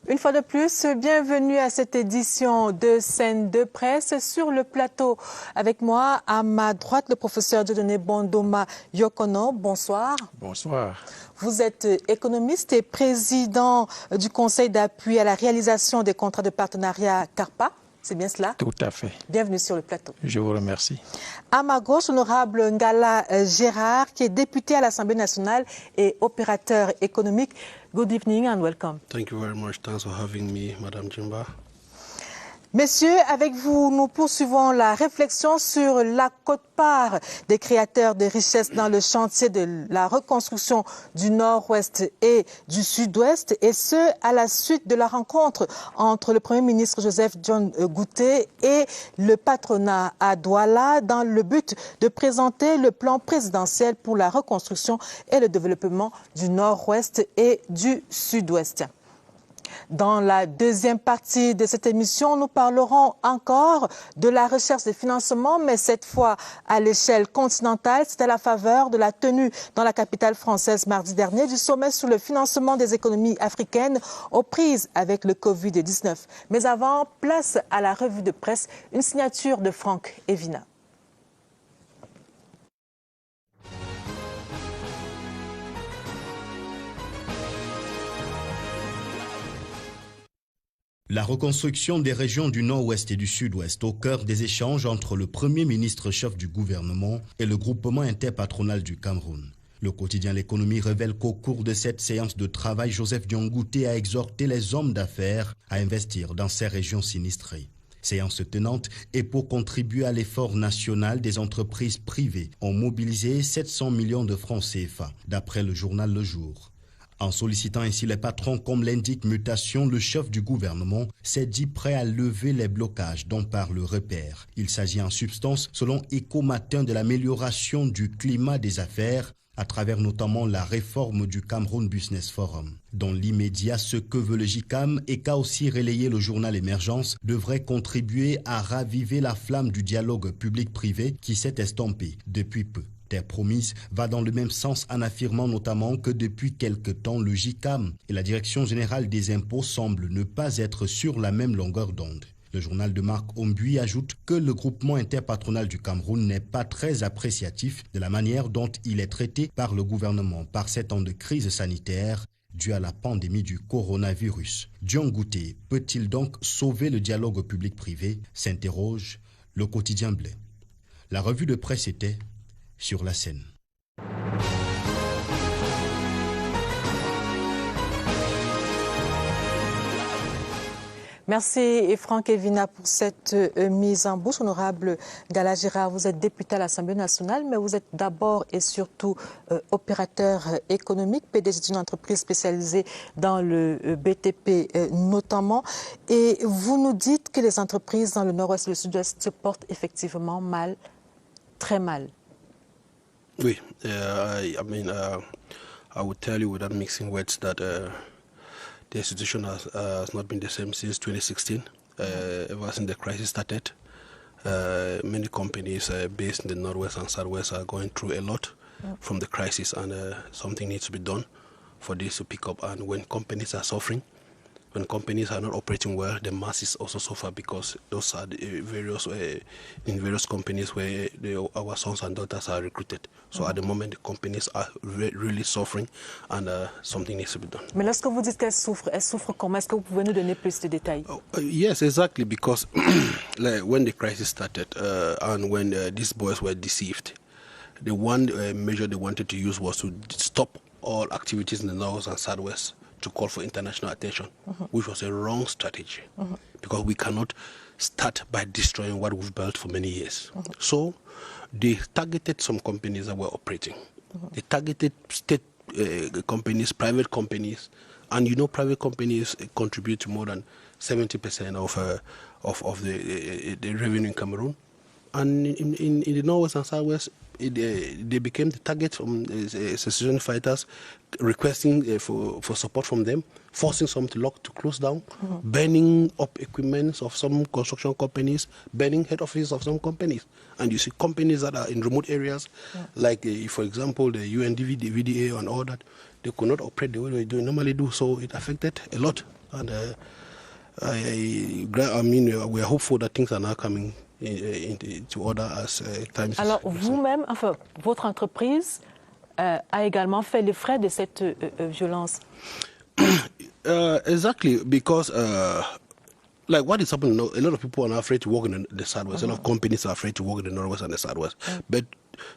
Une fois de plus, bienvenue à cette édition de Scène de presse. Sur le plateau, avec moi, à ma droite, le professeur Dieudonné Bondoma Yokono. Bonsoir. Bonsoir. Vous êtes économiste et président du Conseil d'appui à la réalisation des contrats de partenariat CARPA. C'est bien cela? Tout à fait. Bienvenue sur le plateau. Je vous remercie. À ma gauche, honorable Ngala Gérard, qui est député à l'Assemblée nationale et opérateur économique. Good evening and welcome. Thank you very much. Thanks for having me, Madame Jimba. Messieurs, avec vous, nous poursuivons la réflexion sur la quote-part des créateurs de richesses dans le chantier de la reconstruction du Nord-Ouest et du Sud-Ouest, et ce, à la suite de la rencontre entre le Premier ministre Joseph John Gouté et le patronat à Douala dans le but de présenter le plan présidentiel pour la reconstruction et le développement du Nord-Ouest et du Sud-Ouest. Dans la deuxième partie de cette émission, nous parlerons encore de la recherche de financement, mais cette fois à l'échelle continentale. C'est à la faveur de la tenue dans la capitale française mardi dernier du sommet sur le financement des économies africaines aux prises avec le Covid-19. Mais avant, place à la revue de presse, une signature de Franck Evina. La reconstruction des régions du Nord-Ouest et du Sud-Ouest au cœur des échanges entre le Premier ministre-chef du gouvernement et le groupement interpatronal du Cameroun. Le quotidien L'Économie révèle qu'au cours de cette séance de travail, Joseph John Gouté a exhorté les hommes d'affaires à investir dans ces régions sinistrées. Séance tenante et pour contribuer à l'effort national, des entreprises privées ont mobilisé 700 millions de francs CFA, d'après le journal Le Jour. En sollicitant ainsi les patrons comme l'indique Mutation, le chef du gouvernement s'est dit prêt à lever les blocages dont parle le repère. Il s'agit en substance, selon Eco-Matin, de l'amélioration du climat des affaires à travers notamment la réforme du Cameroun Business Forum. Dans l'immédiat, ce que veut le JICAM et qu'a aussi relayé le journal Émergence devrait contribuer à raviver la flamme du dialogue public-privé qui s'est estompé depuis peu. Terre promise va dans le même sens en affirmant notamment que depuis quelque temps, le JICAM et la Direction générale des impôts semblent ne pas être sur la même longueur d'onde. Le journal de Marc Ombuy ajoute que le groupement interpatronal du Cameroun n'est pas très appréciatif de la manière dont il est traité par le gouvernement par ces temps de crise sanitaire due à la pandémie du coronavirus. John Gouté peut-il donc sauver le dialogue public-privé, s'interroge le quotidien Blé. La revue de presse était sur la scène. Merci Franck Evina pour cette mise en bouche. Honorable Ngala Gérard, vous êtes député à l'Assemblée nationale, mais vous êtes d'abord et surtout opérateur économique, PDG d'une entreprise spécialisée dans le BTP notamment. Et vous nous dites que les entreprises dans le Nord-Ouest et le Sud-Ouest se portent effectivement mal, très mal. Oui, I would tell you without mixing words that the situation has not been the same since 2016. Ever since the crisis started, many companies based in the Northwest and Southwest are going through a lot from the crisis, and something needs to be done for this to pick up. And when companies are suffering, when companies are not operating well, the masses also suffer, because those are the in various companies where our sons and daughters are recruited. So at the moment, the companies are really suffering, and something needs to be done. Mais lorsque vous dites qu'elles souffrent comment? Est-ce que vous pouvez nous donner plus de détails? Yes, exactly, because like when the crisis started and when these boys were deceived, the one measure they wanted to use was to stop all activities in the North and Southwest, to call for international attention, which was a wrong strategy, because we cannot start by destroying what we've built for many years. So they targeted some companies that were operating. They targeted state companies, private companies, and you know private companies contribute to more than 70% of the revenue in Cameroon. And in the Northwest and Southwest, they became the target from secession fighters, requesting for support from them, forcing some to close down, burning up equipment of some construction companies, burning head offices of some companies. And you see companies that are in remote areas, like, for example, the UNDV, the VDA and all that, they could not operate the way they normally do, so it affected a lot. And I mean, we are hopeful that things are now coming into order as time. Alors vous-même, enfin, votre entreprise a également fait les frais de cette violence. Exactly, because like what is happening now, a lot of people are now afraid to work in the Southwest. A lot of companies are afraid to work in the Northwest and the Southwest. But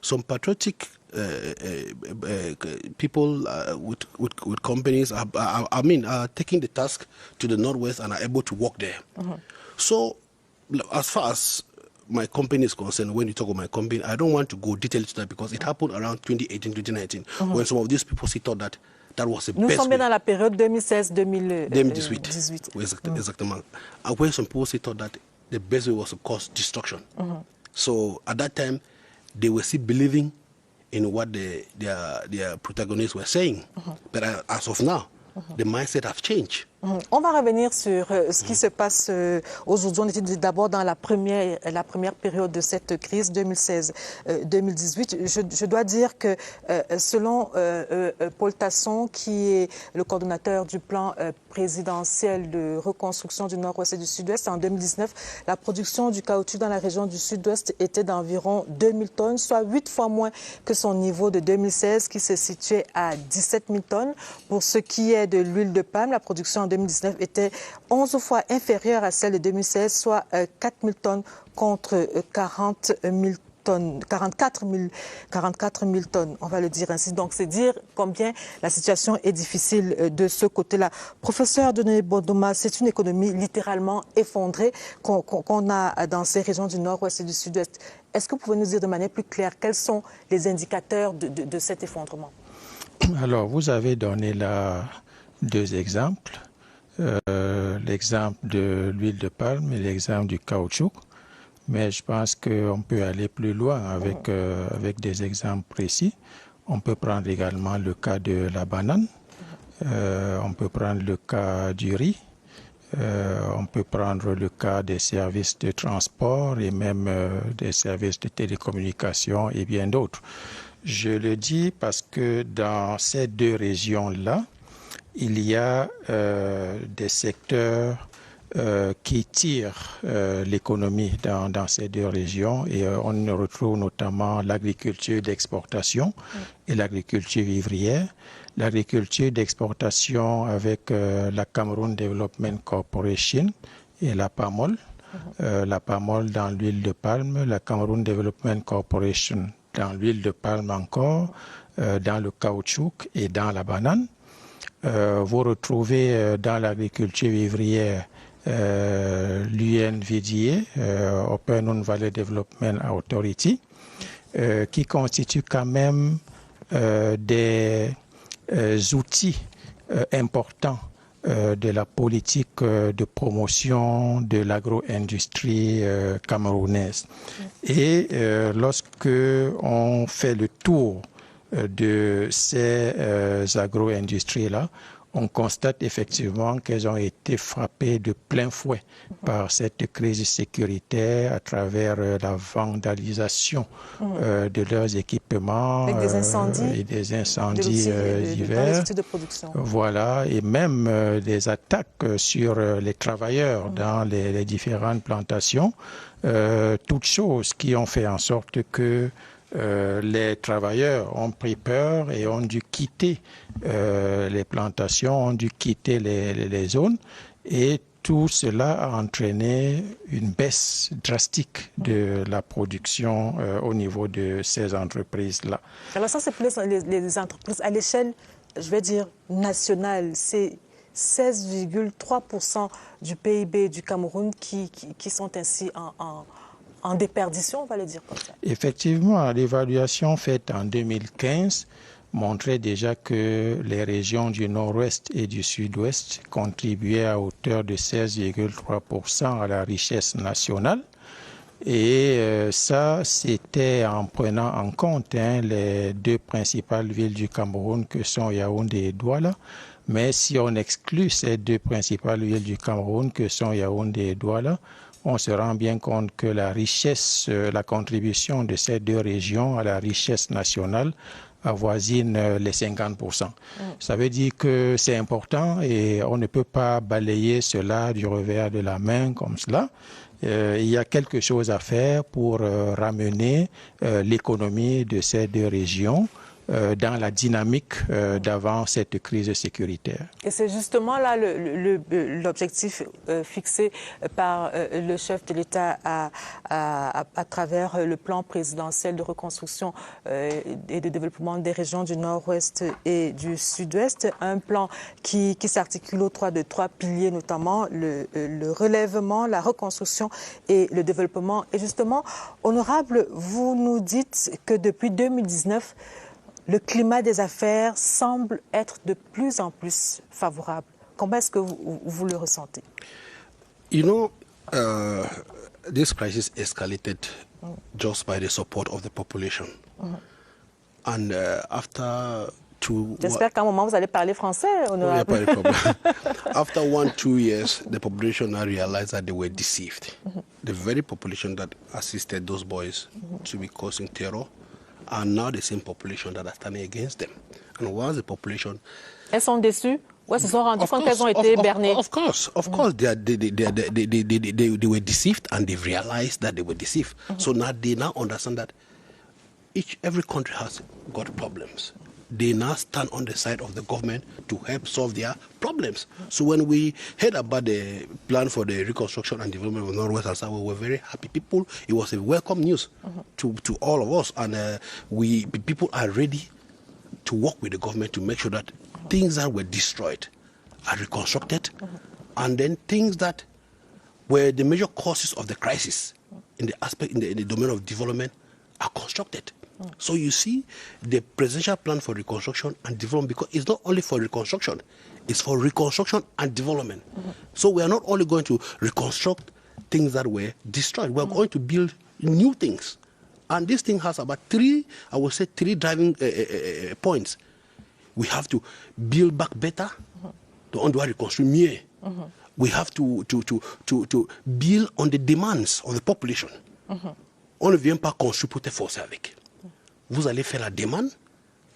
some patriotic people with companies are taking the task to the Northwest and are able to work there. So as far as my company is concerned, when you talk about my company, I don't want to go detail to that because it happened around 2018, 2019, when some of these people thought that that was the best. Nous sommes bien dans la période 2016-2018. Oui, exactement. And when some people thought that the best way was to cause destruction. So at that time, they were still believing in what their protagonists were saying. But as of now, the mindset has changed. On va revenir sur ce qui se passe aujourd'hui. On était d'abord dans la première période de cette crise 2016-2018. Je dois dire que selon Paul Tasson, qui est le coordonnateur du plan présidentiel de reconstruction du Nord-Ouest et du Sud-Ouest, en 2019, la production du caoutchouc dans la région du Sud-Ouest était d'environ 2000 tonnes, soit 8 fois moins que son niveau de 2016 qui se situait à 17 000 tonnes. Pour ce qui est de l'huile de palme, la production en 2019 était 11 fois inférieure à celle de 2016, soit 4 000 tonnes contre 44 000 tonnes, on va le dire ainsi. Donc, c'est dire combien la situation est difficile de ce côté-là. Professeur Denis Bodoma, c'est une économie littéralement effondrée qu'on a dans ces régions du Nord-Ouest et du Sud-Ouest. Est-ce que vous pouvez nous dire de manière plus claire quels sont les indicateurs de cet effondrement? Alors, vous avez donné là deux exemples. L'exemple de l'huile de palme et l'exemple du caoutchouc. Mais je pense qu'on peut aller plus loin avec des exemples précis. On peut prendre également le cas de la banane. On peut prendre le cas du riz. On peut prendre le cas des services de transport et même des services de télécommunication et bien d'autres. Je le dis parce que dans ces deux régions-là, il y a des secteurs qui tirent l'économie dans ces deux régions et on retrouve notamment l'agriculture d'exportation et l'agriculture vivrière. L'agriculture d'exportation avec la Cameroon Development Corporation et la PAMOL. La PAMOL dans l'huile de palme, la Cameroon Development Corporation dans l'huile de palme encore, dans le caoutchouc et dans la banane. Vous retrouvez dans l'agriculture vivrière l'UNVDA, Open Valley Development Authority, qui constitue quand même des outils importants de la politique de promotion de l'agro-industrie camerounaise. Et lorsque on fait le tour de ces agro-industries-là, on constate effectivement qu'elles ont été frappées de plein fouet par cette crise sécuritaire à travers la vandalisation de leurs équipements avec des incendies, et des incendies divers. De production. Voilà, et même des attaques sur les travailleurs dans les différentes plantations, toutes choses qui ont fait en sorte que les travailleurs ont pris peur et ont dû quitter les plantations, ont dû quitter les zones et tout cela a entraîné une baisse drastique de la production au niveau de ces entreprises-là. Alors ça, c'est plus les entreprises à l'échelle, je vais dire, nationale. C'est 16,3% du PIB du Cameroun qui sont ainsi en déperdition, on va le dire comme ça. Effectivement, l'évaluation faite en 2015 montrait déjà que les régions du Nord-Ouest et du Sud-Ouest contribuaient à hauteur de 16,3% à la richesse nationale. Et ça, c'était en prenant en compte les deux principales villes du Cameroun que sont Yaoundé et Douala. Mais si on exclut ces deux principales villes du Cameroun que sont Yaoundé et Douala, on se rend bien compte que la richesse, la contribution de ces deux régions à la richesse nationale avoisine les 50%. Ça veut dire que c'est important et on ne peut pas balayer cela du revers de la main comme cela. Il y a quelque chose à faire pour ramener l'économie de ces deux régions dans la dynamique d'avant cette crise sécuritaire. Et c'est justement là l'objectif fixé par le chef de l'État à travers le plan présidentiel de reconstruction et de développement des régions du Nord-Ouest et du Sud-Ouest. Un plan qui s'articule autour de trois piliers, notamment le relèvement, la reconstruction et le développement. Et justement, honorable, vous nous dites que depuis 2019, le climat des affaires semble être de plus en plus favorable. Comment est-ce que vous le ressentez? You know, this crisis escalated just by the support of the population. And after two... J'espère qu'à un moment, vous allez parler français, honorable. After 1-2 years, the population now realized that they were deceived. The very population that assisted those boys to be causing terror are now the same population that are standing against them. And once the population... Elles sont déçues? Ouais, se sont rendues compte qu'elles ont été bernées. Of course, they were deceived and they realized that they were deceived. So now they now understand that every country has got problems. They now stand on the side of the government to help solve their problems. So when we heard about the plan for the reconstruction and development of Northwest and South, we were very happy. People, it was a welcome news to all of us, and people are ready to work with the government to make sure that things that were destroyed are reconstructed, and then things that were the major causes of the crisis in the domain of development are constructed. So you see, the presidential plan for reconstruction and development, because it's not only for reconstruction, it's for reconstruction and development. So we are not only going to reconstruct things that were destroyed, we are going to build new things. And this thing has about three driving points. We have to build back better, on doit reconstruire mieux. We have to build on the demands of the population. On ne vient pas construire pour te forcer avec. Vous allez faire la demande,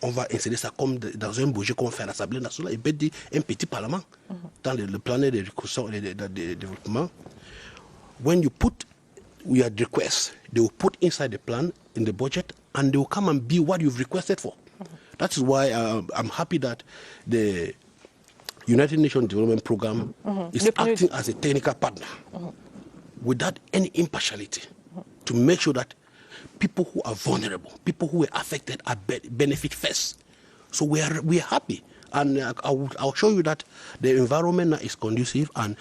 on va insérer ça comme dans un budget qu'on fait à l'Assemblée nationale et mettre un petit parlement dans le plan de reconstruction et de développement. When you put your request, they will put inside the plan in the budget and they will come and be what you've requested for. That is why I'm happy that the United Nations Development Programme is acting as a technical partner without any impartiality to make sure that people who are vulnerable, people who are affected, are benefit first. So we are happy, and I'll show you that the environment now is conducive, and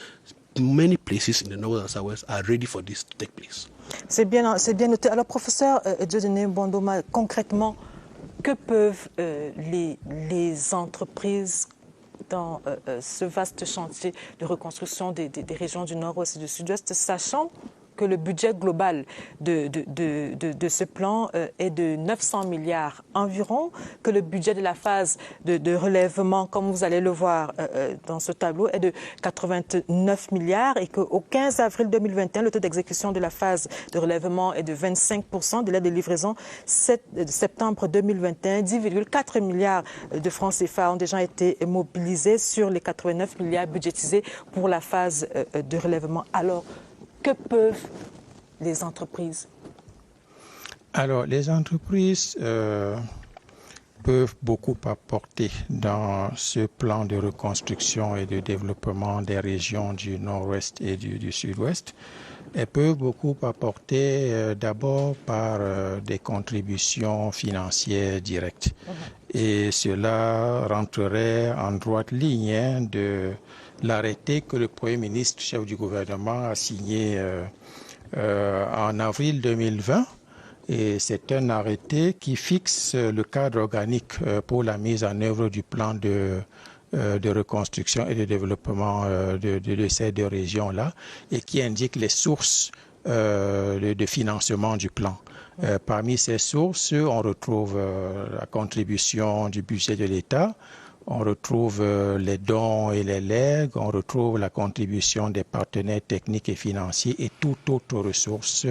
many places in the North and Southwest are ready for this to take place. C'est bien noté. Alors, professeur Dieudonné Mbondoma, concrètement, que peuvent les entreprises dans ce vaste chantier de reconstruction des régions du Nord-Ouest et du Sud-Ouest, sachant que le budget global de ce plan est de 900 milliards environ, que le budget de la phase de relèvement, comme vous allez le voir dans ce tableau, est de 89 milliards et qu'au 15 avril 2021, le taux d'exécution de la phase de relèvement est de 25%, de l'aide de livraison septembre 2021, 10,4 milliards de francs CFA ont déjà été mobilisés sur les 89 milliards budgétisés pour la phase de relèvement. Alors, que peuvent les entreprises? Alors, les entreprises peuvent beaucoup apporter dans ce plan de reconstruction et de développement des régions du Nord-Ouest et du Sud-Ouest. Elles peuvent beaucoup apporter d'abord par des contributions financières directes. Et cela rentrerait en droite ligne de l'arrêté que le Premier ministre, chef du gouvernement, a signé en avril 2020. Et c'est un arrêté qui fixe le cadre organique pour la mise en œuvre du plan de reconstruction et de développement de ces deux régions-là et qui indique les sources de financement du plan. Parmi ces sources, on retrouve la contribution du budget de l'État. on retrouve les dons et les legs, on retrouve la contribution des partenaires techniques et financiers et toute autre ressource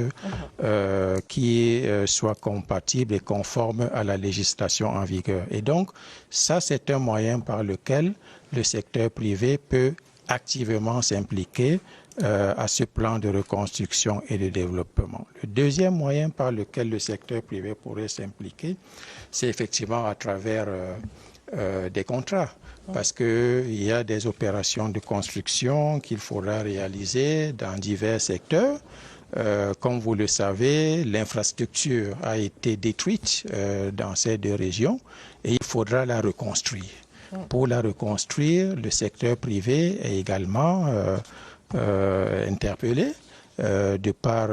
qui soit compatible et conforme à la législation en vigueur. Et donc, ça, c'est un moyen par lequel le secteur privé peut activement s'impliquer à ce plan de reconstruction et de développement. Le deuxième moyen par lequel le secteur privé pourrait s'impliquer, c'est effectivement à travers des contrats, parce qu'il y a des opérations de construction qu'il faudra réaliser dans divers secteurs. Comme vous le savez, l'infrastructure a été détruite dans ces deux régions et il faudra la reconstruire. Pour la reconstruire, le secteur privé est également interpellé de par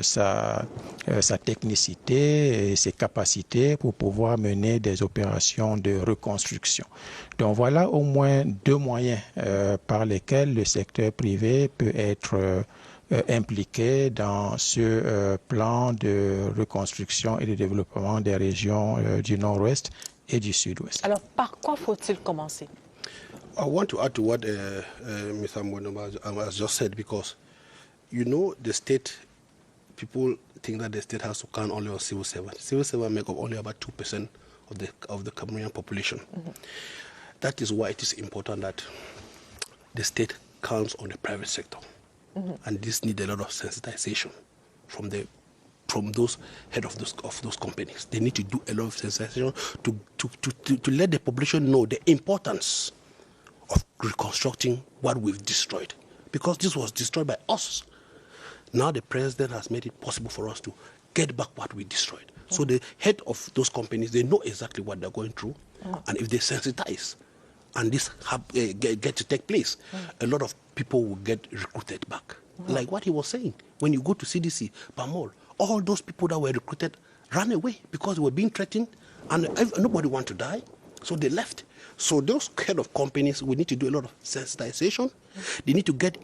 sa technicité et ses capacités pour pouvoir mener des opérations de reconstruction. Donc voilà au moins deux moyens par lesquels le secteur privé peut être impliqué dans ce plan de reconstruction et de développement des régions du Nord-Ouest et du Sud-Ouest. Alors, par quoi faut-il commencer? I want to add to what Mr. Mbonoma has just said, because, you know, the state, people think that the state has to count only on civil servants. Civil servants make up only about 2% of the Cameroonian population. That is why it is important that the state counts on the private sector. And this needs a lot of sensitization from those head of those companies. They need to do a lot of sensitization to let the population know the importance of reconstructing what we've destroyed, because this was destroyed by us. Now the president has made it possible for us to get back what we destroyed. So the head of those companies, they know exactly what they're going through, and if they sensitize, and this get to take place, a lot of people will get recruited back. Like what he was saying, when you go to CDC, Pamol, all those people that were recruited ran away because they were being threatened, and nobody wanted to die, so they left. So those kind of companies, we need to do a lot of sensitization. They need to get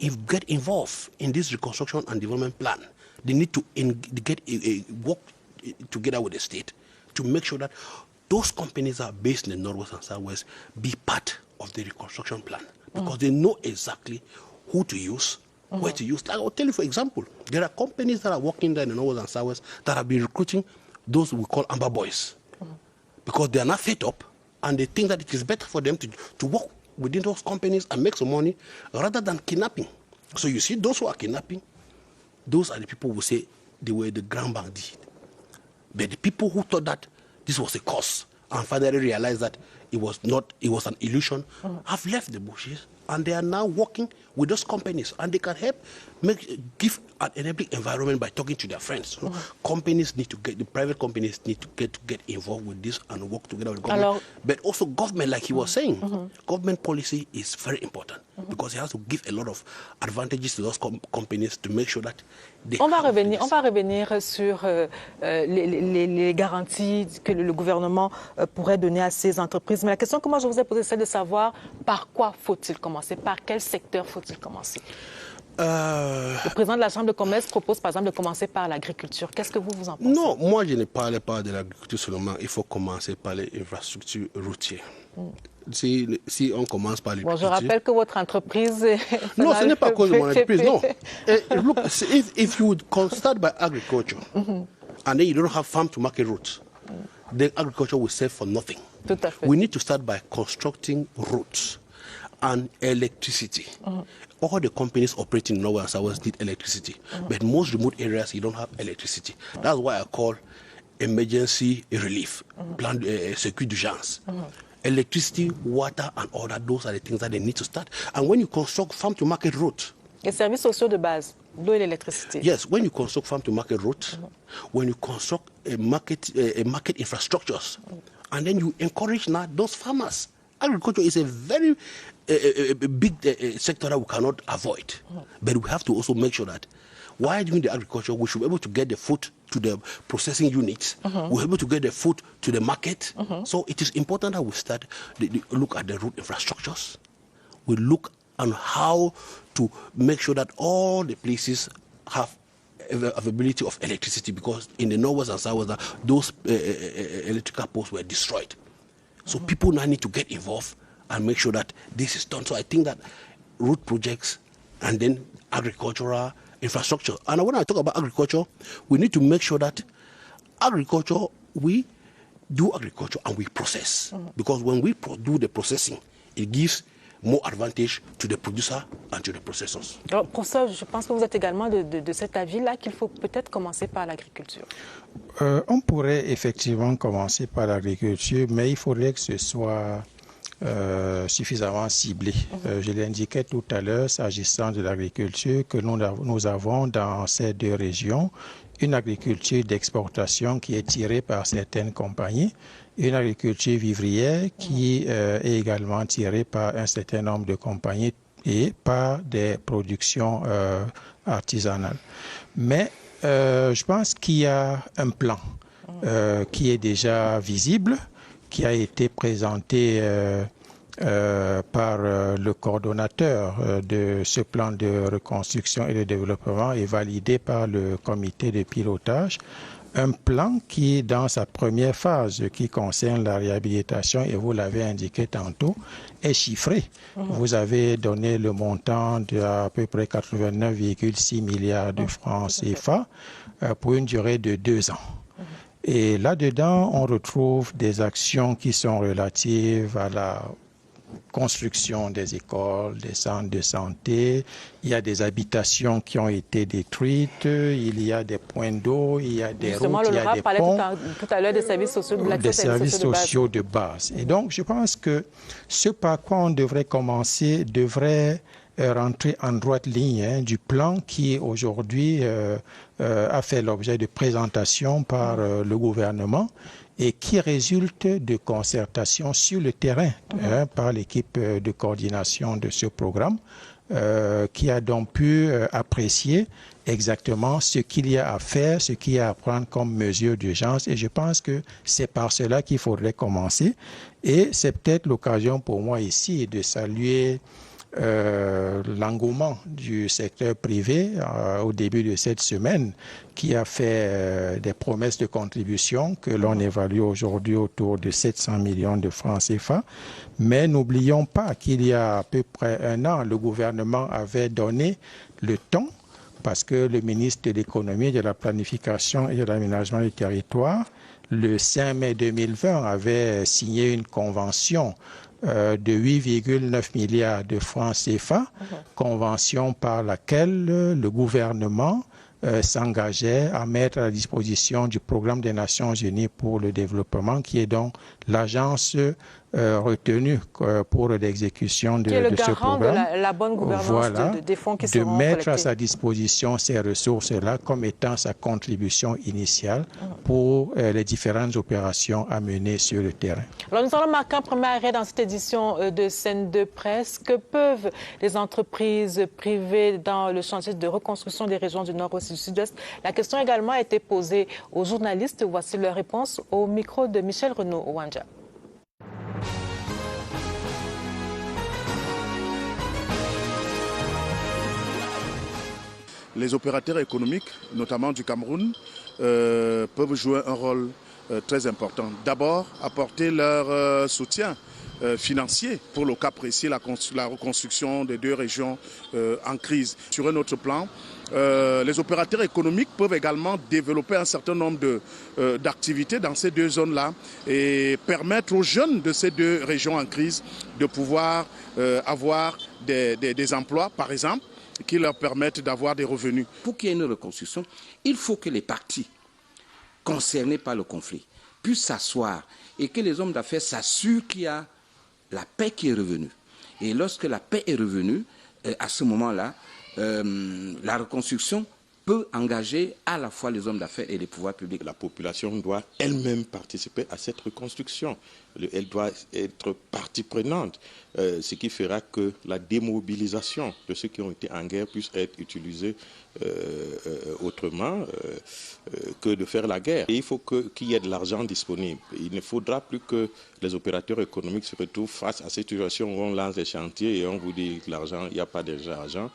involved in this reconstruction and development plan. They need to work together with the state to make sure that those companies that are based in the Northwest and Southwest be part of the reconstruction plan, because they know exactly who to use, where to use. I'll tell you, for example, there are companies that are working there in the Northwest and Southwest that have been recruiting those we call Amber Boys, because they are not fed up and they think that it is better for them to work within those companies and make some money rather than kidnapping. So you see, those who are kidnapping, those are the people who say they were the grand bandit. But the people who thought that this was a cause and finally realized that it was not, it was an illusion, have left the bushes, and they are now working with those companies, and they can help give an enabling environment by talking to their friends. So companies need to get, the private companies need to get involved with this and work together with government. But also government, like he was saying, government policy is very important because it has to give a lot of advantages to those companies to make sure that they on va revenir sur les garanties que le gouvernement pourrait donner à ces entreprises. Mais la question que moi je vous ai posée, c'est de savoir par quoi faut-il commencer, par quel secteur faut-il commencer? Le président de la Chambre de commerce propose par exemple de commencer par l'agriculture. Qu'est-ce que vous en pensez? Non, moi je ne parlais pas de l'agriculture seulement. Il faut commencer par les infrastructures routières. Si on commence par l'agriculture... Bon, je rappelle que votre entreprise... Non, ce n'est pas à cause de mon entreprise, non. Look, if you would start by agriculture, and then you don't have farm to market routes, then agriculture will save for nothing. Tout à fait. We need to start by constructing roads and electricity. All the companies operating in Norway and Southwest need electricity, but most remote areas you don't have electricity. That's why I call emergency relief, plan circuit d'urgence. Electricity, water, and all that, those are the things that they need to start. And when you construct farm-to-market roads... Les services sociaux de base, l'eau et l'électricité. Yes, when you construct farm-to-market roads, when you construct a market infrastructures, and then you encourage now those farmers. Agriculture is a very big sector that we cannot avoid. But we have to also make sure that while doing the agriculture, we should be able to get the food to the processing units. We're able to get the food to the market. So it is important that we start look at the road infrastructures. We look on how to make sure that all the places have availability of electricity, because in the Northwest and Southwest, those electrical poles were destroyed. So people now need to get involved and make sure that this is done. So I think that road projects and then agricultural infrastructure. And when I talk about agriculture, we need to make sure that agriculture, we do agriculture and we process. Because when we do the processing, it gives more advantage to the producer and to the processors. Alors, professeur, je pense que vous êtes également de cet avis-là qu'il faut peut-être commencer par l'agriculture. On pourrait effectivement commencer par l'agriculture, mais il faudrait que ce soit suffisamment ciblé. Je l'indiquais tout à l'heure, s'agissant de l'agriculture, que nous avons dans ces deux régions une agriculture d'exportation qui est tirée par certaines compagnies, une agriculture vivrière qui est également tirée par un certain nombre de compagnies et par des productions artisanales. Mais je pense qu'il y a un plan qui est déjà visible, qui a été présenté par le coordonnateur de ce plan de reconstruction et de développement et validé par le comité de pilotage. Un plan qui, dans sa première phase, qui concerne la réhabilitation, et vous l'avez indiqué tantôt, est chiffré. Vous avez donné le montant d'à peu près 89,6 milliards de francs CFA pour une durée de 2 ans. Et là-dedans, on retrouve des actions qui sont relatives à la construction des écoles, des centres de santé, il y a des habitations qui ont été détruites, il y a des points d'eau, il y a des routes, il y a des ponts. Tout à l'heure des services sociaux de des services sociaux de base. Et donc, je pense que ce par quoi on devrait commencer devrait rentrer en droite ligne du plan qui aujourd'hui a fait l'objet de présentation par le gouvernement et qui résulte de concertation sur le terrain par l'équipe de coordination de ce programme qui a donc pu apprécier exactement ce qu'il y a à faire, ce qu'il y a à prendre comme mesure d'urgence. Et je pense que c'est par cela qu'il faudrait commencer. Et c'est peut-être l'occasion pour moi ici de saluer l'engouement du secteur privé au début de cette semaine qui a fait des promesses de contribution que l'on évalue aujourd'hui autour de 700 millions de francs CFA. Mais n'oublions pas qu'il y a à peu près 1 an, le gouvernement avait donné le temps parce que le ministre de l'économie, de la planification et de l'aménagement du territoire, le 5 mai 2020, avait signé une convention de 8,9 milliards de francs CFA, convention par laquelle le gouvernement s'engageait à mettre à la disposition du programme des Nations Unies pour le développement, qui est donc l'agence retenue pour l'exécution de ce programme. Qui est le garant de la bonne gouvernance des fonds qui seront collectés. De mettre à sa disposition ces ressources-là comme étant sa contribution initiale pour les différentes opérations à mener sur le terrain. Alors nous allons marquer un premier arrêt dans cette édition de Scène de Presse. Que peuvent les entreprises privées dans le chantier de reconstruction des régions du Nord-Ouest et du Sud-Ouest? La question également a été posée aux journalistes. Voici leur réponse au micro de Michel Renaud-Ouanja. Les opérateurs économiques, notamment du Cameroun, peuvent jouer un rôle très important. D'abord, apporter leur soutien financier pour le cas précis, la reconstruction des 2 régions en crise. Sur un autre plan, les opérateurs économiques peuvent également développer un certain nombre d'activités dans ces 2 zones-là et permettre aux jeunes de ces 2 régions en crise de pouvoir avoir des emplois, par exemple, qui leur permettent d'avoir des revenus. Pour qu'il y ait une reconstruction, il faut que les parties concernés par le conflit puissent s'asseoir et que les hommes d'affaires s'assurent qu'il y a la paix qui est revenue. Et lorsque la paix est revenue, à ce moment-là, la reconstruction peut engager à la fois les hommes d'affaires et les pouvoirs publics. La population doit elle-même participer à cette reconstruction. Elle doit être partie prenante, ce qui fera que la démobilisation de ceux qui ont été en guerre puisse être utilisée autrement que de faire la guerre. Et il faut qu'il y ait de l'argent disponible. Il ne faudra plus que les opérateurs économiques se retrouvent face à cette situation où on lance des chantiers et on vous dit que l'argent, il n'y a pas d'argent.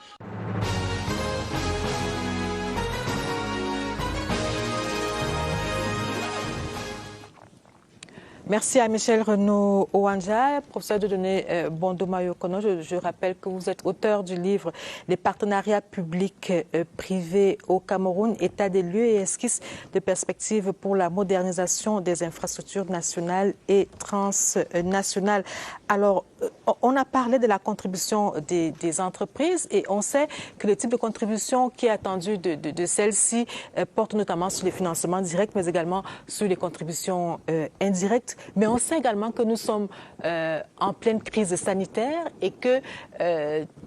Merci à Michel Renaud Owanja, professeur de données Bondo Mayokono. Je rappelle que vous êtes auteur du livre « Les partenariats publics privés au Cameroun, état des lieux et esquisses de perspectives pour la modernisation des infrastructures nationales et transnationales ». Alors, on a parlé de la contribution des entreprises et on sait que le type de contribution qui est attendu de celle-ci porte notamment sur les financements directs, mais également sur les contributions indirectes. Mais on sait également que nous sommes en pleine crise sanitaire et que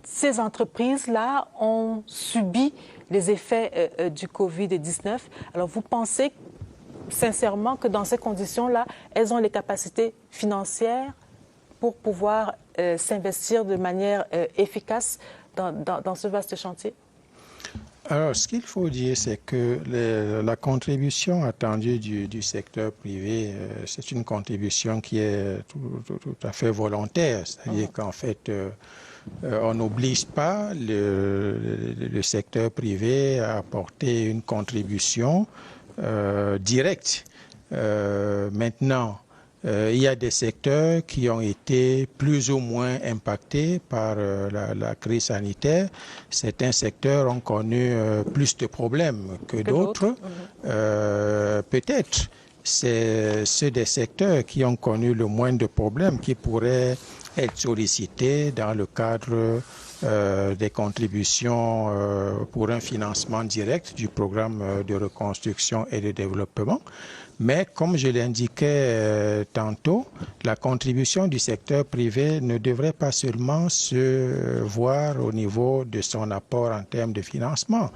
ces entreprises-là ont subi les effets du Covid-19. Alors, vous pensez sincèrement que dans ces conditions-là, elles ont les capacités financières pour pouvoir s'investir de manière efficace dans ce vaste chantier? Alors, ce qu'il faut dire, c'est que la contribution attendue du secteur privé, c'est une contribution qui est tout à fait volontaire. C'est-à-dire qu'en fait, on n'oblige pas le secteur privé à apporter une contribution directe. Maintenant, il y a des secteurs qui ont été plus ou moins impactés par la crise sanitaire. Certains secteurs ont connu plus de problèmes que d'autres. Peut-être c'est ceux des secteurs qui ont connu le moins de problèmes qui pourraient être sollicités dans le cadre des contributions pour un financement direct du programme de reconstruction et de développement. Mais comme je l'indiquais tantôt, la contribution du secteur privé ne devrait pas seulement se voir au niveau de son apport en termes de financement.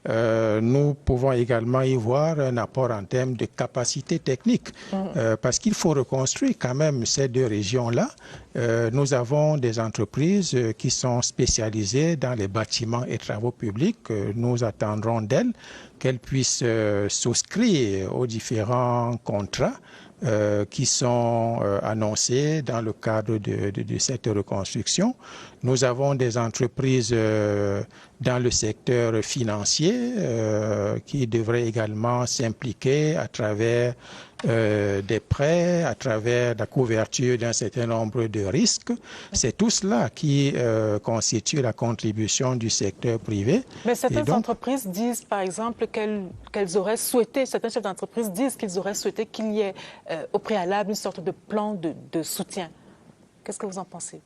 Nous pouvons également y voir un apport en termes de capacité technique, parce qu'il faut reconstruire quand même ces deux régions-là. Nous avons des entreprises qui sont spécialisées dans les bâtiments et travaux publics. Nous attendrons d'elles qu'elles puissent souscrire aux différents contrats qui sont annoncés dans le cadre de cette reconstruction. Nous avons des entreprises dans le secteur financier qui devraient également s'impliquer à travers des prêts, à travers la couverture d'un certain nombre de risques. C'est tout cela qui constitue la contribution du secteur privé. Mais certaines entreprises disent, par exemple, qu'elles auraient souhaité, certains chefs d'entreprise disent qu'ils auraient souhaité qu'il y ait au préalable une sorte de plan de soutien. Qu'est-ce que vous en pensez?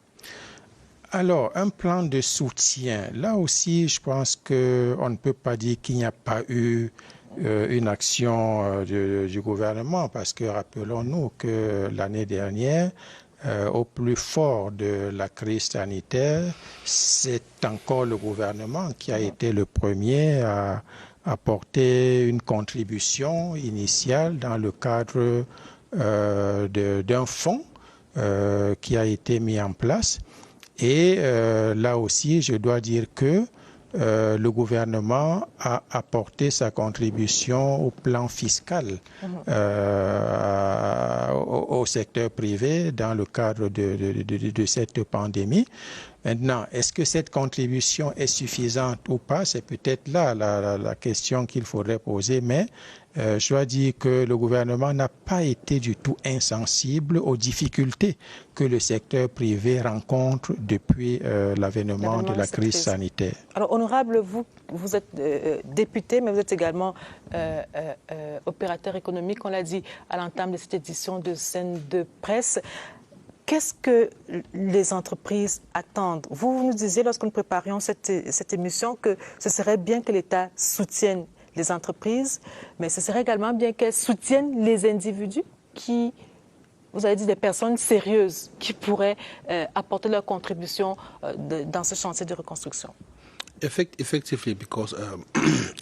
Alors, un plan de soutien, là aussi, je pense qu'on ne peut pas dire qu'il n'y a pas eu une action du gouvernement, parce que rappelons-nous que l'année dernière, au plus fort de la crise sanitaire, c'est encore le gouvernement qui a été le premier à apporter une contribution initiale dans le cadre d'un fonds qui a été mis en place. Et là aussi, je dois dire que le gouvernement a apporté sa contribution au plan fiscal au secteur privé dans le cadre de cette pandémie. Maintenant, est-ce que cette contribution est suffisante ou pas? C'est peut-être là la question qu'il faudrait poser, mais je dois dire que le gouvernement n'a pas été du tout insensible aux difficultés que le secteur privé rencontre depuis l'avènement de la crise sanitaire. Alors, honorable, vous êtes député, mais vous êtes également opérateur économique, on l'a dit à l'entame de cette édition de Scène de Presse. Qu'est-ce que les entreprises attendent? Vous nous disiez, lorsque nous préparions cette émission, que ce serait bien que l'État soutienne les entreprises, mais ce serait également bien qu'elles soutiennent les individus qui, vous avez dit, des personnes sérieuses qui pourraient apporter leur contribution dans ce chantier de reconstruction. Effectively, because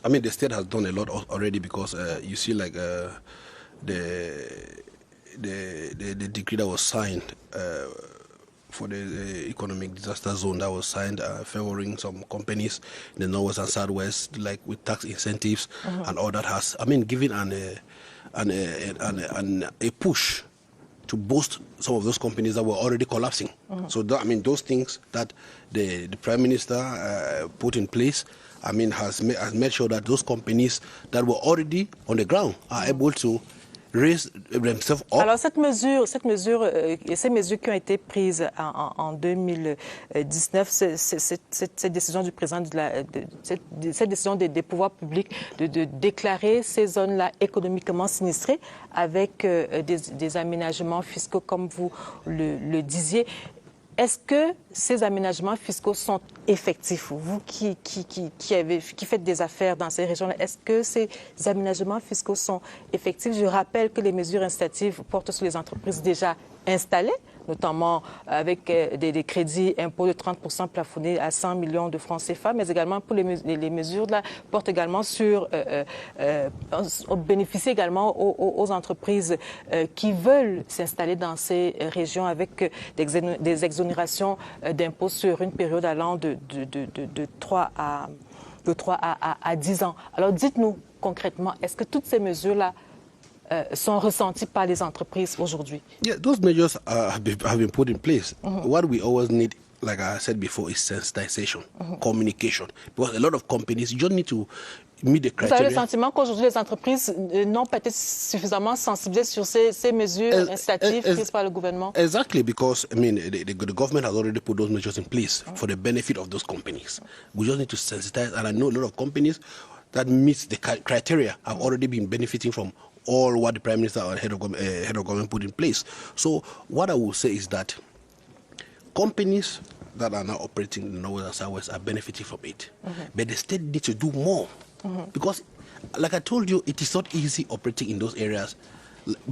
I mean the state has done a lot already, because you see, like the decree that was signed for the economic disaster zone that was signed, favoring some companies in the northwest and southwest, like with tax incentives and all that, has, I mean, given a push to boost some of those companies that were already collapsing. So I mean, those things that the Prime Minister put in place, I mean, has made sure that those companies that were already on the ground are able to raise themselves up. Alors ces mesures qui ont été prises en 2019, cette décision du président, cette décision des pouvoirs publics de déclarer ces zones-là économiquement sinistrées avec des aménagements fiscaux comme vous le disiez. Est-ce que ces aménagements fiscaux sont effectifs? Vous qui faites des affaires dans ces régions-là, est-ce que ces aménagements fiscaux sont effectifs? Je rappelle que les mesures incitatives portent sur les entreprises déjà installées, notamment avec des crédits impôts de 30% plafonnés à 100 millions de francs CFA, mais également pour les mesures là, portent également sur, bénéficient également aux entreprises qui veulent s'installer dans ces régions avec des exonérations d'impôts sur une période allant de 3 à 10 ans. Alors dites-nous concrètement, est-ce que toutes ces mesures-là sont ressentis par les entreprises aujourd'hui? Yeah, those measures have been put in place. What we always need, like I said before, is sensitization, communication. Because a lot of companies, you just need to meet the criteria. Vous avez le sentiment qu'aujourd'hui, les entreprises n'ont pas été suffisamment sensibilisées sur ces mesures incitatives prises par le gouvernement? Exactly, because, I mean, the government has already put those measures in place for the benefit of those companies. We just need to sensitize, and I know a lot of companies that meet the criteria have already been benefiting from all what the Prime Minister or head of government put in place. So what I will say is that companies that are now operating in the North and Southwest are benefiting from it. But the state needs to do more. Because, like I told you, it is not easy operating in those areas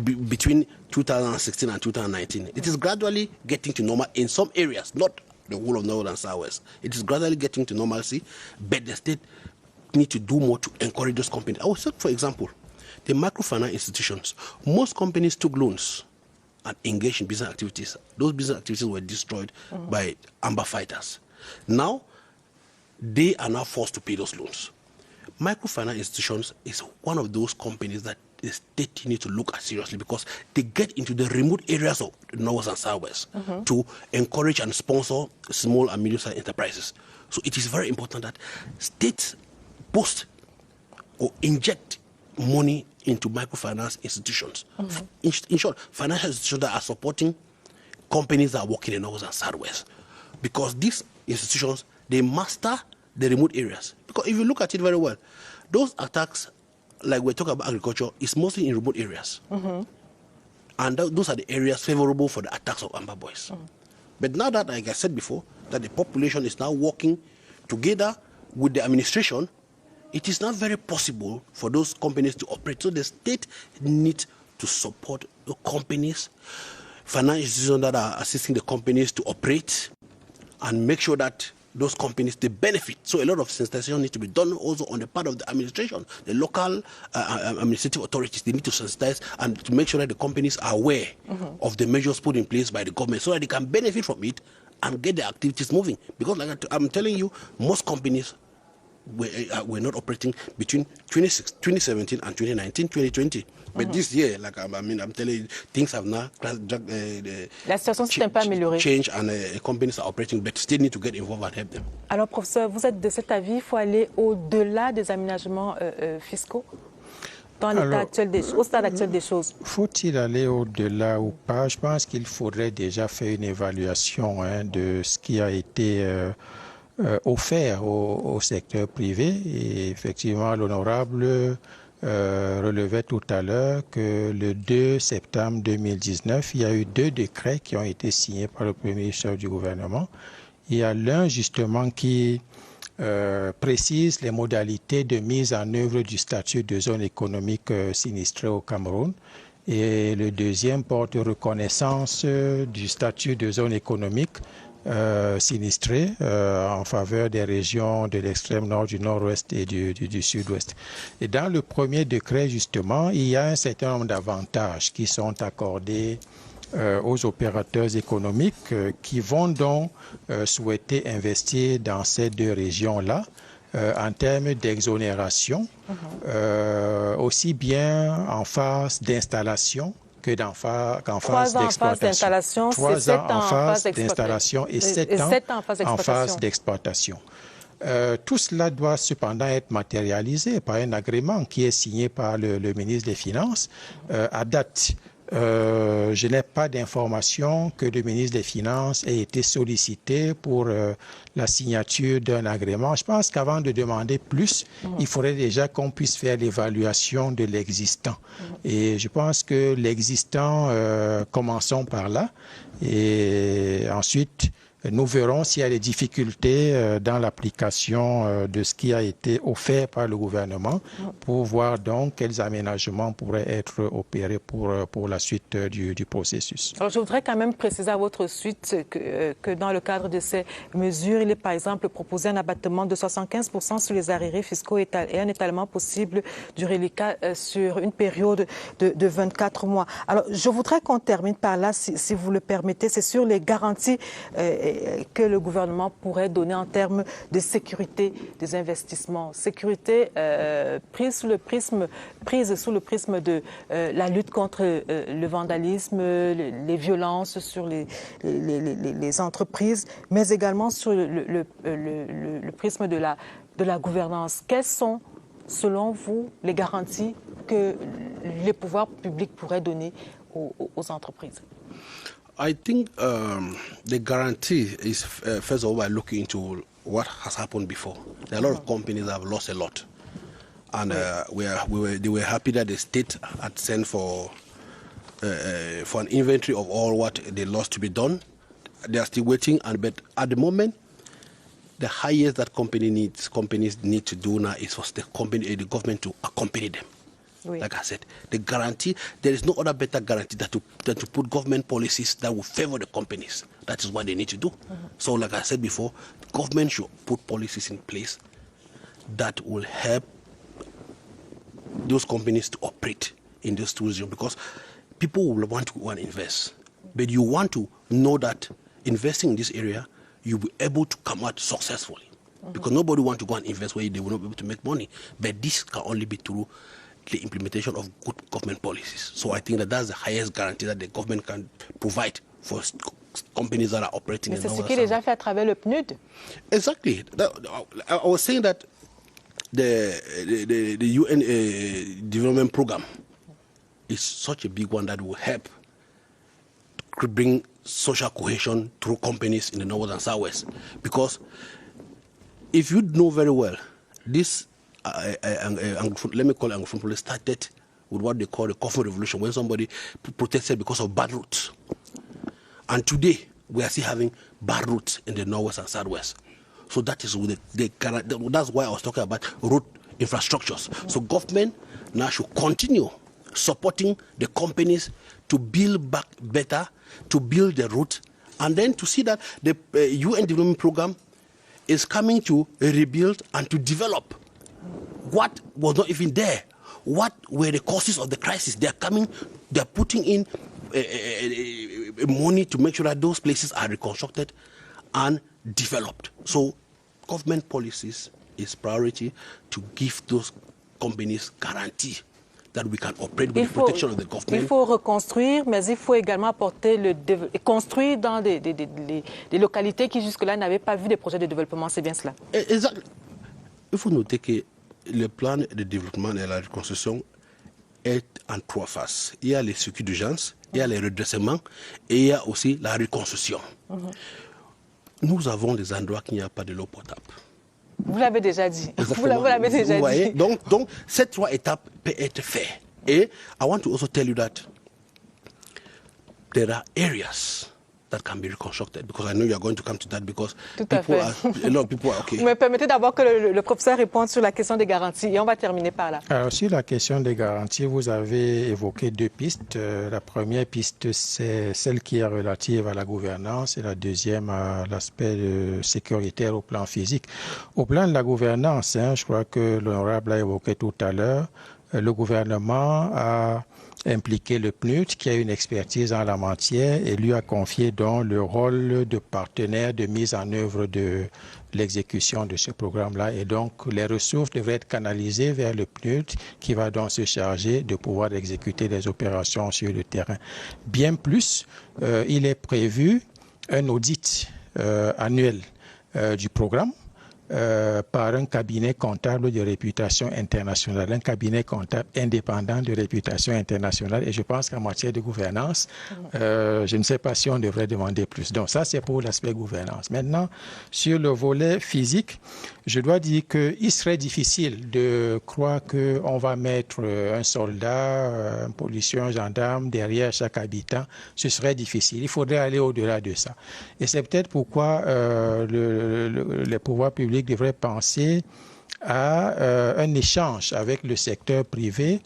between 2016 and 2019. It is gradually getting to normal in some areas, not the whole of North and Southwest. It is gradually getting to normalcy, but the state needs to do more to encourage those companies. I will say, for example, the microfinance institutions, most companies took loans and engaged in business activities. Those business activities were destroyed by amber fighters. Now, they are now forced to pay those loans. Microfinance institutions is one of those companies that the state needs to look at seriously because they get into the remote areas of the North and Southwest to encourage and sponsor small and medium-sized enterprises. So it is very important that states boost or inject money into microfinance institutions. In short, financial institutions that are supporting companies that are working in the North and Southwest. Because these institutions, they master the remote areas. Because if you look at it very well, those attacks, like we're talking about agriculture, is mostly in remote areas. And those are the areas favorable for the attacks of Amber Boys. But now that, like I said before, that the population is now working together with the administration, it is not very possible for those companies to operate. So the state needs to support the companies, financial institutions that are assisting the companies to operate and make sure that those companies, they benefit. So a lot of sensitization needs to be done also on the part of the administration, the local administrative authorities. They need to sensitize and to make sure that the companies are aware of the measures put in place by the government so that they can benefit from it and get the activities moving. Because like I'm telling you, most companies were not operating between 2017 and 2019, 2020. But this year, like I'm telling you, things have now la situation s'est un peu améliorée. Change and companies are operating, but still need to get involved and help them. Alors, professeur, vous êtes de cet avis, il faut aller au-delà des aménagements fiscaux dans l'état actuel au stade actuel des choses. Faut-il aller au-delà ou pas? Je pense qu'il faudrait déjà faire une évaluation de ce qui a été offert au secteur privé. Et effectivement, l'honorable relevait tout à l'heure que le 2 septembre 2019, il y a eu 2 décrets qui ont été signés par le premier chef du gouvernement. Il y a l'un justement qui précise les modalités de mise en œuvre du statut de zone économique sinistrée au Cameroun. Et le deuxième porte reconnaissance du statut de zone économique sinistrée en faveur des régions de l'extrême nord, du nord-ouest et du sud-ouest. Et dans le premier décret, justement, il y a un certain nombre d'avantages qui sont accordés aux opérateurs économiques qui vont donc souhaiter investir dans ces 2 régions-là en termes d'exonération, aussi bien en phase d'installation qu'en phase d'exploitation. 3 ans en phase d'installation et 7 ans en phase d'exploitation. Tout cela doit cependant être matérialisé par un agrément qui est signé par le ministre des Finances. À date, je n'ai pas d'information que le ministre des Finances ait été sollicité pour la signature d'un agrément. Je pense qu'avant de demander plus, il faudrait déjà qu'on puisse faire l'évaluation de l'existant. Et je pense que l'existant, commençons par là. Et ensuite, nous verrons s'il y a des difficultés dans l'application de ce qui a été offert par le gouvernement pour voir donc quels aménagements pourraient être opérés pour la suite du processus. Alors, je voudrais quand même préciser à votre suite que dans le cadre de ces mesures, il est par exemple proposé un abattement de 75% sur les arriérés fiscaux et un étalement possible du reliquat sur une période de 24 mois. Alors, je voudrais qu'on termine par là, si vous le permettez, c'est sur les garanties que le gouvernement pourrait donner en termes de sécurité des investissements. Sécurité prise sous le prisme de la lutte contre le vandalisme, les violences sur les entreprises, mais également sur le prisme de la gouvernance. Quelles sont, selon vous, les garanties que les pouvoirs publics pourraient donner aux entreprises? I think the guarantee is, first of all, by looking into what has happened before. There are a lot of companies that have lost a lot. And they were happy that the state had sent for an inventory of all what they lost to be done. They are still waiting, but at the moment, the highest that companies need to do now is for the government to accompany them. Oui. Like I said, the guarantee, there is no other better guarantee than to put government policies that will favor the companies. That is what they need to do. So like I said before, government should put policies in place that will help those companies to operate in this tourism, because people will want to go and invest. But you want to know that investing in this area, you'll be able to come out successfully. Because nobody wants to go and invest where they will not be able to make money. But this can only be through the implementation of good government policies. So I think that's the highest guarantee that the government can provide for companies that are operating in the C'est ce qui est déjà fait à travers le PNUD. Exactly. I was saying that the UN development program is such a big one that will help bring social cohesion through companies in the North and Southwest. Because if you know very well, this let me call it Anglophone, started with what they call the coffee revolution, when somebody protested because of bad routes. And today, we are still having bad routes in the Northwest and Southwest. So that is that's why I was talking about road infrastructures. So government now should continue supporting the companies to build back better, to build the route, and then to see that the UN development program is coming to rebuild and to develop what was not even there. What were the causes of the crisis? They're putting in money to make sure that those places are reconstructed and developed. So government policies is priority to give those companies guarantee that we can operate with the protection of the government. Il faut reconstruire, mais il faut également construire dans des localités qui jusque-là n'avaient pas vu des projets de développement. C'est bien cela. Exactement. Il faut noter que le plan de développement et la reconstruction est en trois phases. Il y a les circuits d'urgence, il y a les redressements et il y a aussi la reconstruction. Nous avons des endroits qui n'y a pas de l'eau potable. Vous l'avez déjà dit. Vous l'avez déjà dit. Donc, ces trois étapes peuvent être faites. Et I want to also tell you that there are areas that can be reconstructed, because I know you are going to come to that, because a lot of people are okay. Vous me permettez d'abord que le professeur réponde sur la question des garanties et on va terminer par là. Alors, sur la question des garanties, vous avez évoqué deux pistes. La première piste, c'est celle qui est relative à la gouvernance et la deuxième à l'aspect sécuritaire au plan physique. Au plan de la gouvernance, je crois que l'honorable a évoqué tout à l'heure, le gouvernement a impliqué le PNUD, qui a une expertise en la matière, et lui a confié donc le rôle de partenaire de mise en œuvre de l'exécution de ce programme-là. Et donc, les ressources devraient être canalisées vers le PNUD, qui va donc se charger de pouvoir exécuter les opérations sur le terrain. Bien plus, il est prévu un audit annuel du programme, par un cabinet comptable de réputation internationale, un cabinet comptable indépendant de réputation internationale. Et je pense qu'en matière de gouvernance, je ne sais pas si on devrait demander plus. Donc ça, c'est pour l'aspect gouvernance. Maintenant, sur le volet physique, je dois dire qu'il serait difficile de croire qu'on va mettre un soldat, un policier, un gendarme derrière chaque habitant. Ce serait difficile. Il faudrait aller au-delà de ça. Et c'est peut-être pourquoi les pouvoirs publics devraient penser à un échange avec le secteur privé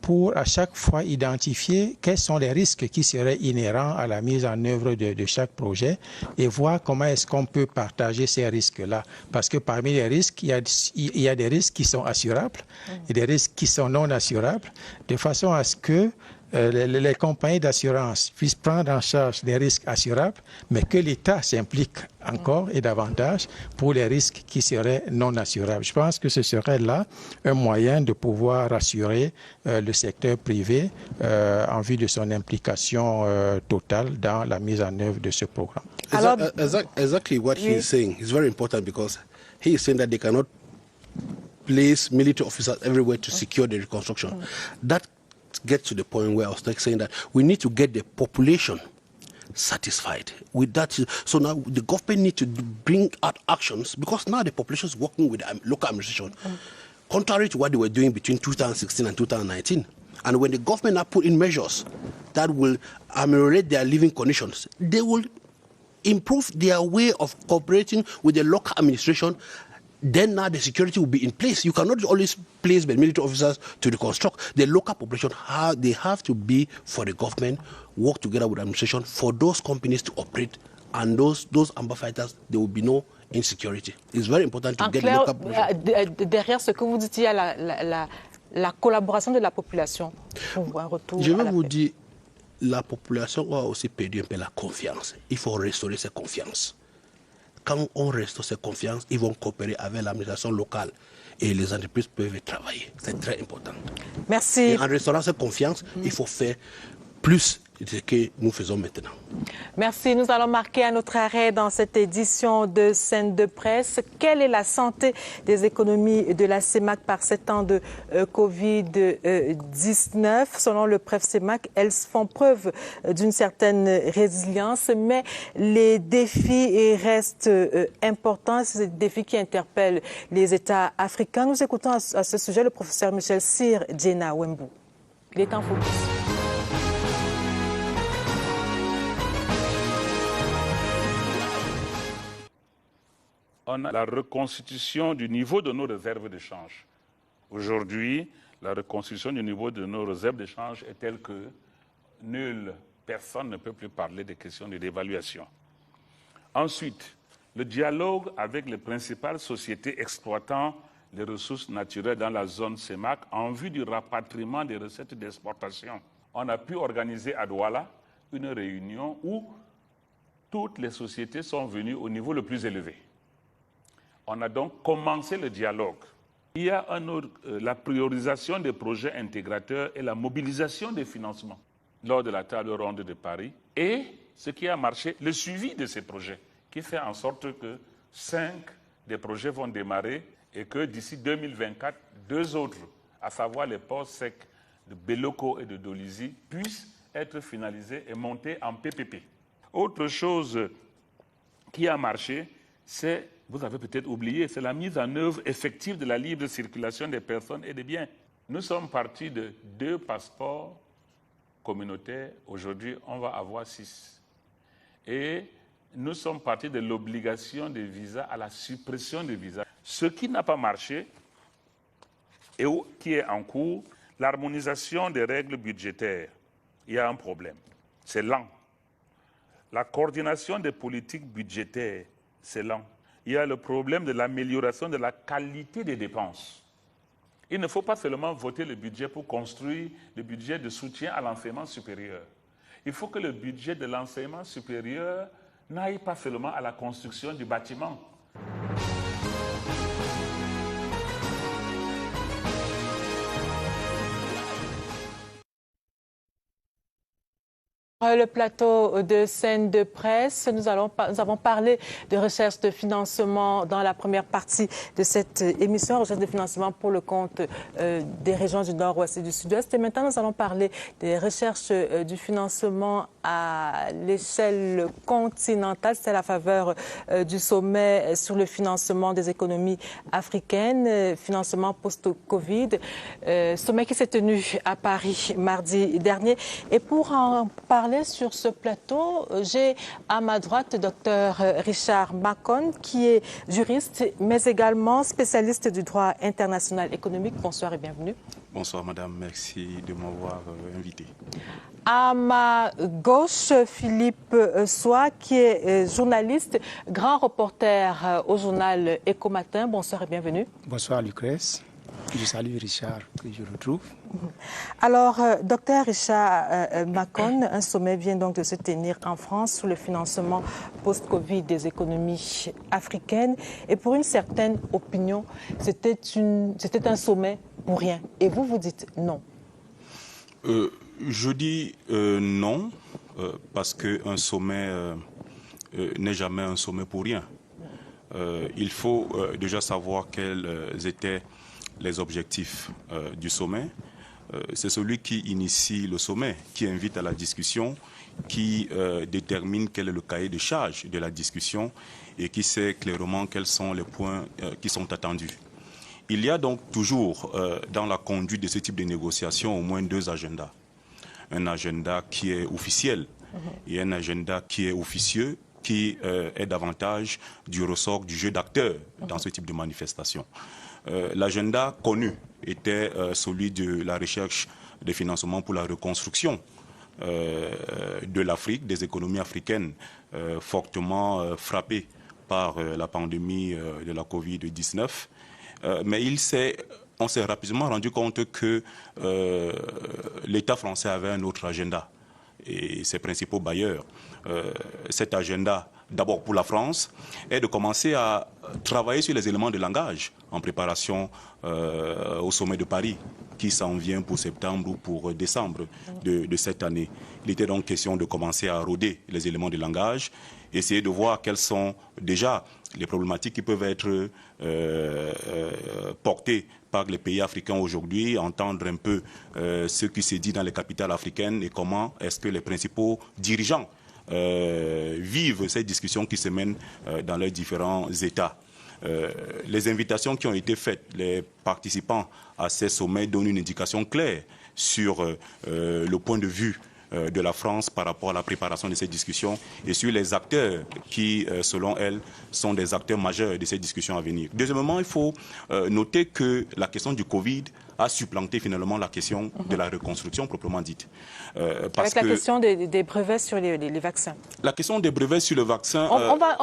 pour à chaque fois identifier quels sont les risques qui seraient inhérents à la mise en œuvre de chaque projet et voir comment est-ce qu'on peut partager ces risques-là. Parce que parmi les risques, il y a des risques qui sont assurables et des risques qui sont non assurables, de façon à ce que les compagnies d'assurance puissent prendre en charge les risques assurables, mais que l'État s'implique encore et davantage pour les risques qui seraient non assurables. Je pense que ce serait là un moyen de pouvoir rassurer le secteur privé en vue de son implication totale dans la mise en œuvre de ce programme. Exactly what he is saying is very important because he is saying that they cannot place military officers everywhere to secure the reconstruction. That gets to the point where I was saying that we need to get the population satisfied with that. So now the government needs to bring out actions because now the population is working with the local administration, contrary to what they were doing between 2016 and 2019. And when the government now put in measures that will ameliorate their living conditions, they will improve their way of cooperating with the local administration. Then now the security will be in place. You cannot always place the military officers to reconstruct. The local population, they have to be for the government, work together with the administration for those companies to operate. And those amber fighters, there will be no insecurity. It's very important to get the local population. Derrière ce que vous dites, il y a la collaboration de la population pour un retour Je à vais la vous paix. dire, la population a aussi perdu un peu la confiance. Il faut restaurer cette confiance. Quand on restaure cette confiance, ils vont coopérer avec l'administration locale et les entreprises peuvent travailler. C'est très important. Merci. Et en restaurant cette confiance, il faut faire plus de ce que nous faisons maintenant. Merci. Nous allons marquer à notre arrêt dans cette édition de Scène de presse. Quelle est la santé des économies de la CEMAC par ces temps de Covid-19? Selon le CEMAC, elles font preuve d'une certaine résilience, mais les défis restent importants. C'est des défis qui interpellent les États africains. Nous écoutons à ce sujet le professeur Michel Cyr Djena Wembou. Il est en focus. On a la reconstitution du niveau de nos réserves d'échange. Aujourd'hui, la reconstitution du niveau de nos réserves d'échange est telle que personne ne peut plus parler des questions de dévaluation. Ensuite, le dialogue avec les principales sociétés exploitant les ressources naturelles dans la zone CEMAC en vue du rapatriement des recettes d'exportation. On a pu organiser à Douala une réunion où toutes les sociétés sont venues au niveau le plus élevé. On a donc commencé le dialogue. Il y a la priorisation des projets intégrateurs et la mobilisation des financements lors de la table ronde de Paris. Et ce qui a marché, le suivi de ces projets, qui fait en sorte que 5 des projets vont démarrer et que d'ici 2024, 2 autres, à savoir les ports secs de Beloko et de Dolisie, puissent être finalisés et montés en PPP. Autre chose qui a marché, c'est, vous avez peut-être oublié, c'est la mise en œuvre effective de la libre circulation des personnes et des biens. Nous sommes partis de 2 passeports communautaires. Aujourd'hui, on va avoir 6. Et nous sommes partis de l'obligation des visas à la suppression des visas. Ce qui n'a pas marché et qui est en cours, l'harmonisation des règles budgétaires. Il y a un problème. C'est lent. La coordination des politiques budgétaires, c'est lent. Il y a le problème de l'amélioration de la qualité des dépenses. Il ne faut pas seulement voter le budget pour construire le budget de soutien à l'enseignement supérieur. Il faut que le budget de l'enseignement supérieur n'aille pas seulement à la construction du bâtiment. Le plateau de scène de presse, nous avons parlé de recherche de financement dans la première partie de cette émission, recherche de financement pour le compte des régions du Nord-Ouest et du Sud-Ouest. Et maintenant, nous allons parler des recherches du financement à l'échelle continentale. C'est à la faveur du sommet sur le financement des économies africaines, financement post-Covid, sommet qui s'est tenu à Paris mardi dernier. Et pour en parler sur ce plateau, j'ai à ma droite Dr Richard Makon, qui est juriste, mais également spécialiste du droit international économique. Bonsoir et bienvenue. Bonsoir madame, merci de m'avoir invité. À ma gauche, Philippe Soie, qui est journaliste, grand reporter au journal Éco Matin. Bonsoir et bienvenue. Bonsoir Lucrèce. Je salue Richard, que je retrouve. Alors, docteur Richard Makon, un sommet vient donc de se tenir en France sur le financement post-Covid des économies africaines. Et pour une certaine opinion, c'était un sommet pour rien. Et vous, vous dites non. Je dis non, parce qu'un sommet n'est jamais un sommet pour rien. Il faut déjà savoir quels étaient les objectifs du sommet. C'est celui qui initie le sommet, qui invite à la discussion, qui détermine quel est le cahier de charge de la discussion et qui sait clairement quels sont les points qui sont attendus. Il y a donc toujours dans la conduite de ce type de négociations au moins deux agendas. Un agenda qui est officiel et un agenda qui est officieux, qui est davantage du ressort du jeu d'acteurs dans ce type de manifestation. L'agenda connu était celui de la recherche des financements pour la reconstruction de l'Afrique, des économies africaines fortement frappées par la pandémie de la Covid-19. Mais on s'est rapidement rendu compte que l'État français avait un autre agenda et ses principaux bailleurs. Cet agenda, d'abord pour la France, est de commencer à travailler sur les éléments de langage en préparation au sommet de Paris qui s'en vient pour septembre ou pour décembre de cette année. Il était donc question de commencer à roder les éléments de langage, essayer de voir quelles sont déjà les problématiques qui peuvent être portées par les pays africains aujourd'hui, entendre un peu ce qui se dit dans les capitales africaines et comment est-ce que les principaux dirigeants vivent ces discussions qui se mènent dans leurs différents États. Les invitations qui ont été faites, les participants à ces sommets donnent une indication claire sur le point de vue de la France par rapport à la préparation de ces discussions et sur les acteurs qui, selon elle, sont des acteurs majeurs de ces discussions à venir. Deuxièmement, il faut noter que la question du Covid a supplanté finalement la question de la reconstruction proprement dite. Avec la question des brevets sur les vaccins. La question des brevets sur le vaccin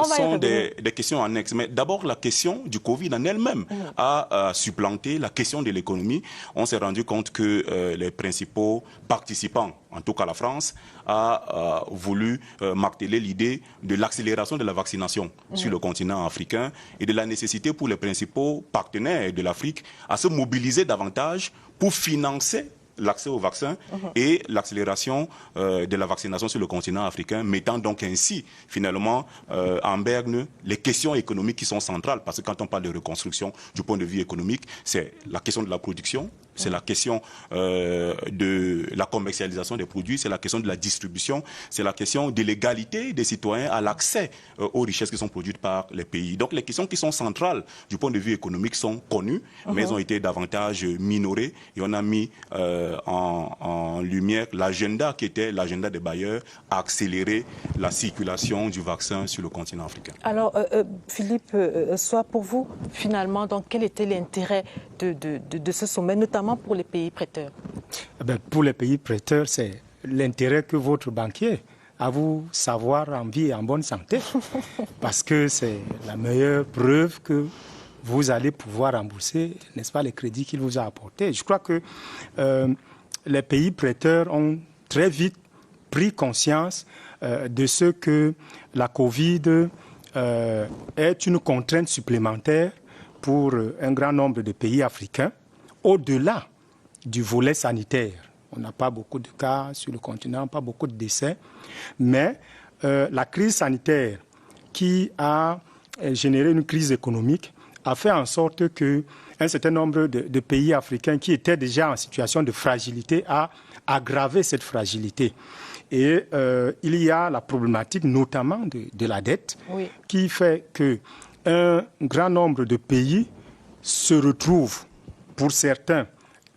sont des questions annexes. Mais d'abord, la question du Covid en elle-même a supplanté la question de l'économie. On s'est rendu compte que les principaux participants, en tout cas la France, a voulu marteler l'idée de l'accélération de la vaccination sur le continent africain et de la nécessité pour les principaux partenaires de l'Afrique à se mobiliser davantage pour financer l'accès au vaccin et l'accélération de la vaccination sur le continent africain, mettant donc ainsi finalement en berne les questions économiques qui sont centrales, parce que quand on parle de reconstruction du point de vue économique, c'est la question de la production, c'est la question de la commercialisation des produits, c'est la question de la distribution, c'est la question de l'égalité des citoyens à l'accès aux richesses qui sont produites par les pays. Donc les questions qui sont centrales du point de vue économique sont connues, mais elles ont été davantage minorées et on a mis en lumière l'agenda qui était l'agenda des bailleurs à accélérer la circulation du vaccin sur le continent africain. Alors, Philippe, soit pour vous, finalement, donc, quel était l'intérêt de ce sommet, notamment pour les pays prêteurs? Pour les pays prêteurs, c'est l'intérêt que votre banquier a vous savoir en vie et en bonne santé, parce que c'est la meilleure preuve que vous allez pouvoir rembourser, n'est-ce pas, les crédits qu'il vous a apportés. Je crois que les pays prêteurs ont très vite pris conscience de ce que la Covid est une contrainte supplémentaire pour un grand nombre de pays africains, au-delà du volet sanitaire On n'a pas beaucoup de cas sur le continent, pas beaucoup de décès. Mais la crise sanitaire qui a généré une crise économique a fait en sorte qu'un certain nombre de pays africains qui étaient déjà en situation de fragilité a aggravé cette fragilité. Et il y a la problématique notamment de la dette, oui, qui fait qu'un grand nombre de pays se retrouvent, pour certains,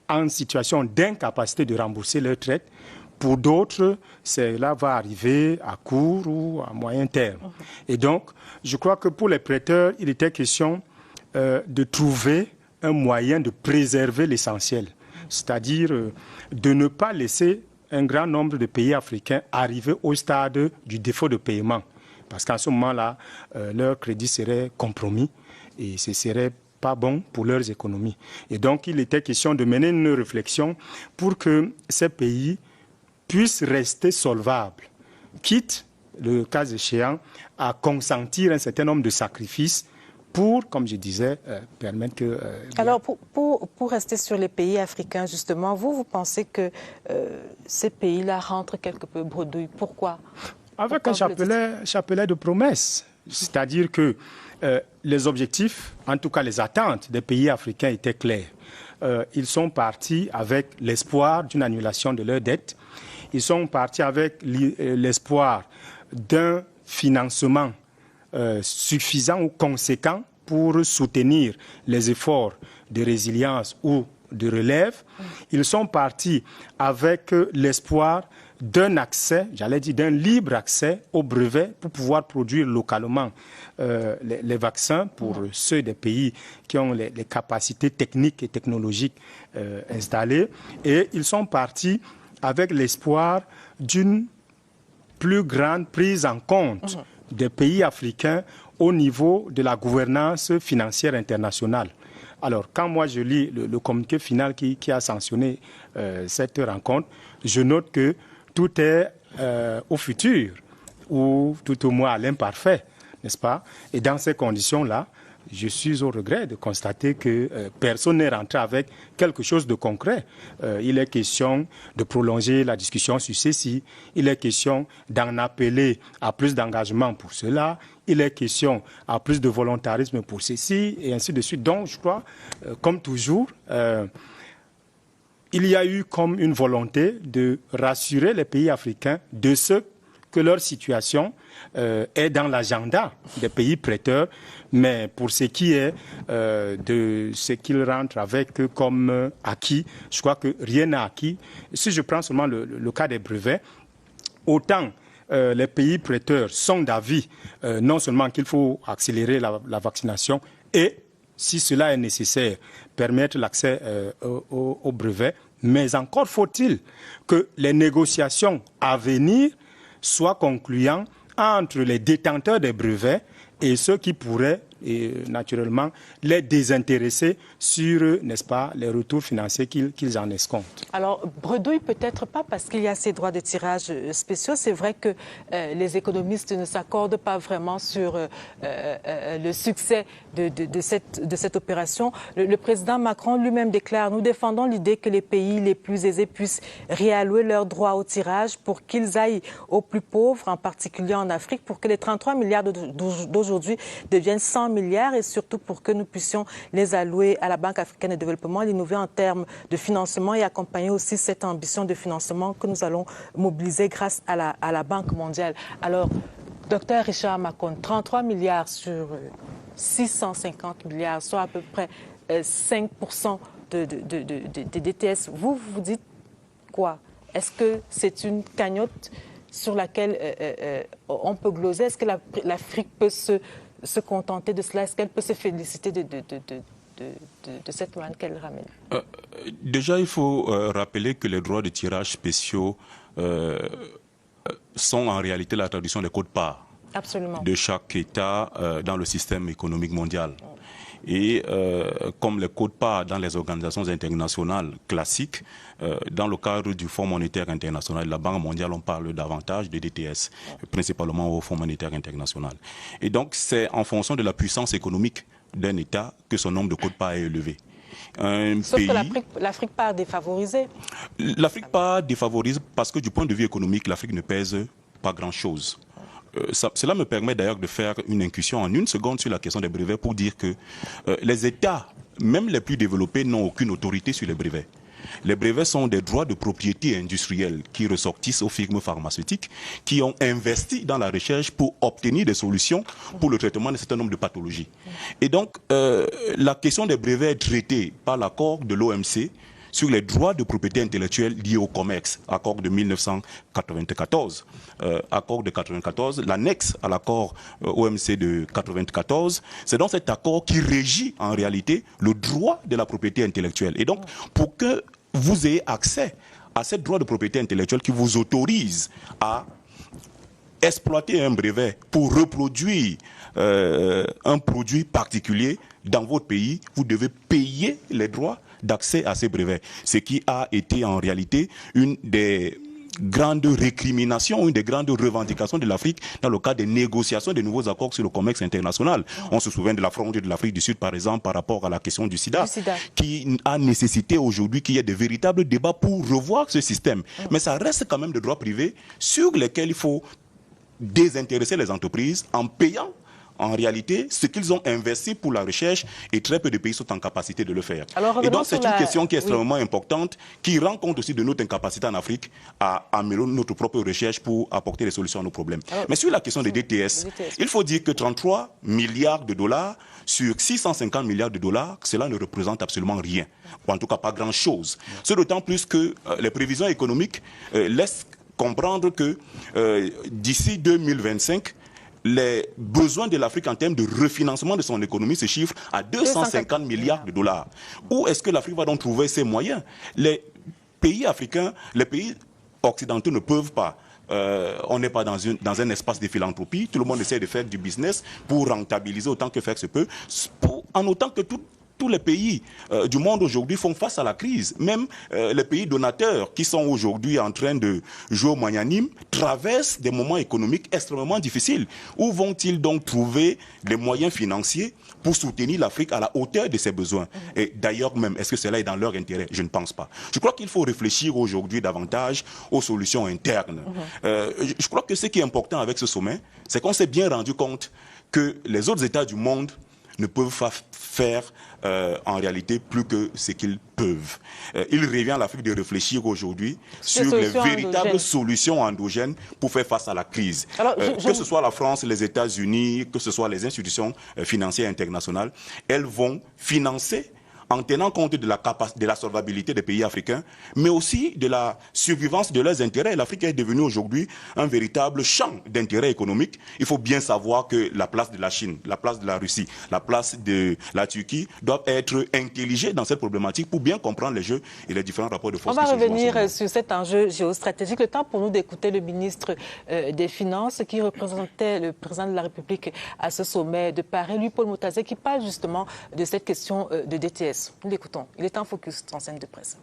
en situation d'incapacité de rembourser leurs dettes. Pour d'autres, cela va arriver à court ou à moyen terme. Et donc, je crois que pour les prêteurs, il était question de trouver un moyen de préserver l'essentiel, c'est-à-dire de ne pas laisser un grand nombre de pays africains arriver au stade du défaut de paiement. Parce qu'en ce moment-là, leur crédit serait compromis et ce serait pas bon pour leurs économies. Et donc, il était question de mener une réflexion pour que ces pays puissent rester solvables, quitte, le cas échéant, à consentir un certain nombre de sacrifices pour, comme je disais, permettre que... Alors, pour rester sur les pays africains, justement, vous pensez que ces pays-là rentrent quelque peu bredouille. Pourquoi? Avec un chapelet de promesses. C'est-à-dire que les objectifs, en tout cas les attentes des pays africains étaient clairs. Ils sont partis avec l'espoir d'une annulation de leurs dettes. Ils sont partis avec l'espoir d'un financement suffisant ou conséquent pour soutenir les efforts de résilience ou de relève. Ils sont partis avec l'espoir d'un accès, j'allais dire d'un libre accès aux brevets pour pouvoir produire localement les vaccins pour ceux des pays qui ont les capacités techniques et technologiques installées. Et ils sont partis avec l'espoir d'une plus grande prise en compte des pays africains au niveau de la gouvernance financière internationale. Alors, quand moi je lis le communiqué final qui a sanctionné cette rencontre, je note que tout est au futur, ou tout au moins à l'imparfait, n'est-ce pas? Et dans ces conditions-là, je suis au regret de constater que personne n'est rentré avec quelque chose de concret. Il est question de prolonger la discussion sur ceci, il est question d'en appeler à plus d'engagement pour cela, il est question à plus de volontarisme pour ceci, et ainsi de suite. Donc, je crois, comme toujours, il y a eu comme une volonté de rassurer les pays africains de ce que leur situation est dans l'agenda des pays prêteurs, mais pour ce qui est de ce qu'ils rentrent avec comme acquis, je crois que rien n'est acquis. Si je prends seulement le cas des brevets, autant les pays prêteurs sont d'avis non seulement qu'il faut accélérer la vaccination et, si cela est nécessaire, permettre l'accès aux brevets, mais encore faut-il que les négociations à venir soient concluantes entre les détenteurs des brevets et ceux qui pourraient, naturellement, les désintéresser sur, n'est-ce pas, les retours financiers qu'ils en escomptent. Alors, bredouille peut-être pas parce qu'il y a ces droits de tirage spéciaux. C'est vrai que les économistes ne s'accordent pas vraiment sur le succès de cette opération. Le président Macron lui-même déclare « Nous défendons l'idée que les pays les plus aisés puissent réallouer leurs droits au tirage pour qu'ils aillent aux plus pauvres, en particulier en Afrique, pour que les 33 milliards d'aujourd'hui deviennent 100 milliards et surtout pour que nous puissions les allouer à la Banque africaine de développement, l'innover en termes de financement et accompagner aussi cette ambition de financement que nous allons mobiliser grâce à la Banque mondiale. » Alors, docteur Richard Macon, 33 milliards sur 650 milliards, soit à peu près 5% de DTS. Vous dites quoi? Est-ce que c'est une cagnotte sur laquelle on peut gloser? Est-ce que l'Afrique peut se contenter de cela? Est-ce qu'elle peut se féliciter de cette manne qu'elle ramène? Déjà, il faut rappeler que les droits de tirage spéciaux sont en réalité la traduction des quotes-parts de chaque État dans le système économique mondial. Et comme les quotes-parts dans les organisations internationales classiques, dans le cadre du Fonds monétaire international et de la Banque mondiale, on parle davantage de DTS, principalement au Fonds monétaire international. Et donc, c'est en fonction de la puissance économique d'un État que son nombre de quotes-parts est élevé. Sauf que l'Afrique part défavorisée. L'Afrique part défavorisée parce que du point de vue économique, l'Afrique ne pèse pas grand-chose. Cela me permet d'ailleurs de faire une incursion en une seconde sur la question des brevets pour dire que les États, même les plus développés, n'ont aucune autorité sur les brevets. Les brevets sont des droits de propriété industrielle qui ressortissent aux firmes pharmaceutiques qui ont investi dans la recherche pour obtenir des solutions pour le traitement d'un certain nombre de pathologies. Et donc, la question des brevets est traitée par l'accord de l'OMC sur les droits de propriété intellectuelle liés au commerce, accord de 1994. Accord de 1994, l'annexe à l'accord OMC de 1994, c'est dans cet accord qui régit en réalité le droit de la propriété intellectuelle. Et donc, pour que vous ayez accès à ce droit de propriété intellectuelle qui vous autorise à exploiter un brevet pour reproduire un produit particulier dans votre pays, vous devez payer les droits d'accès à ces brevets. Ce qui a été en réalité une des grandes récriminations, une des grandes revendications de l'Afrique dans le cadre des négociations des nouveaux accords sur le commerce international. On se souvient de la frontière de l'Afrique du Sud, par exemple, par rapport à la question du sida, qui a nécessité aujourd'hui qu'il y ait de véritables débats pour revoir ce système. Mais ça reste quand même des droits privés sur lesquels il faut désintéresser les entreprises en payant en réalité ce qu'ils ont investi pour la recherche, et très peu de pays sont en capacité de le faire. Et donc c'est une question qui est extrêmement importante, qui rend compte aussi de notre incapacité en Afrique à améliorer notre propre recherche pour apporter des solutions à nos problèmes. Mais sur la question des DTS, il faut dire que 33 milliards de dollars sur 650 milliards de dollars, cela ne représente absolument rien, ou en tout cas pas grand-chose. C'est d'autant plus que les prévisions économiques laissent comprendre que d'ici 2025, les besoins de l'Afrique en termes de refinancement de son économie se chiffrent à 250 milliards de dollars. Où est-ce que l'Afrique va donc trouver ces moyens? Les pays africains, les pays occidentaux ne peuvent pas. On n'est pas dans un espace de philanthropie. Tout le monde essaie de faire du business pour rentabiliser autant que faire se peut, en autant que tous les pays du monde aujourd'hui font face à la crise. Même les pays donateurs qui sont aujourd'hui en train de jouer au magnanime traversent des moments économiques extrêmement difficiles. Où vont-ils donc trouver les moyens financiers pour soutenir l'Afrique à la hauteur de ses besoins? Et d'ailleurs même, est-ce que cela est dans leur intérêt? Je ne pense pas. Je crois qu'il faut réfléchir aujourd'hui davantage aux solutions internes. Je crois que ce qui est important avec ce sommet, c'est qu'on s'est bien rendu compte que les autres États du monde ne peuvent pas faire en réalité plus que ce qu'ils peuvent. Il revient à l'Afrique de réfléchir aujourd'hui sur les véritables solutions endogènes pour faire face à la crise. Alors, que ce soit la France, les États-Unis, que ce soit les institutions financières internationales, elles vont financer en tenant compte de la solvabilité des pays africains, mais aussi de la survivance de leurs intérêts. L'Afrique est devenue aujourd'hui un véritable champ d'intérêts économiques. Il faut bien savoir que la place de la Chine, la place de la Russie, la place de la Turquie doivent être intelligées dans cette problématique pour bien comprendre les jeux et les différents rapports de force. On va revenir sur cet enjeu géostratégique. Le temps pour nous d'écouter le ministre des Finances qui représentait le président de la République à ce sommet de Paris, lui, Paul Motazé, qui parle justement de cette question de DTS. Nous l'écoutons. Il est en focus en scène de presse.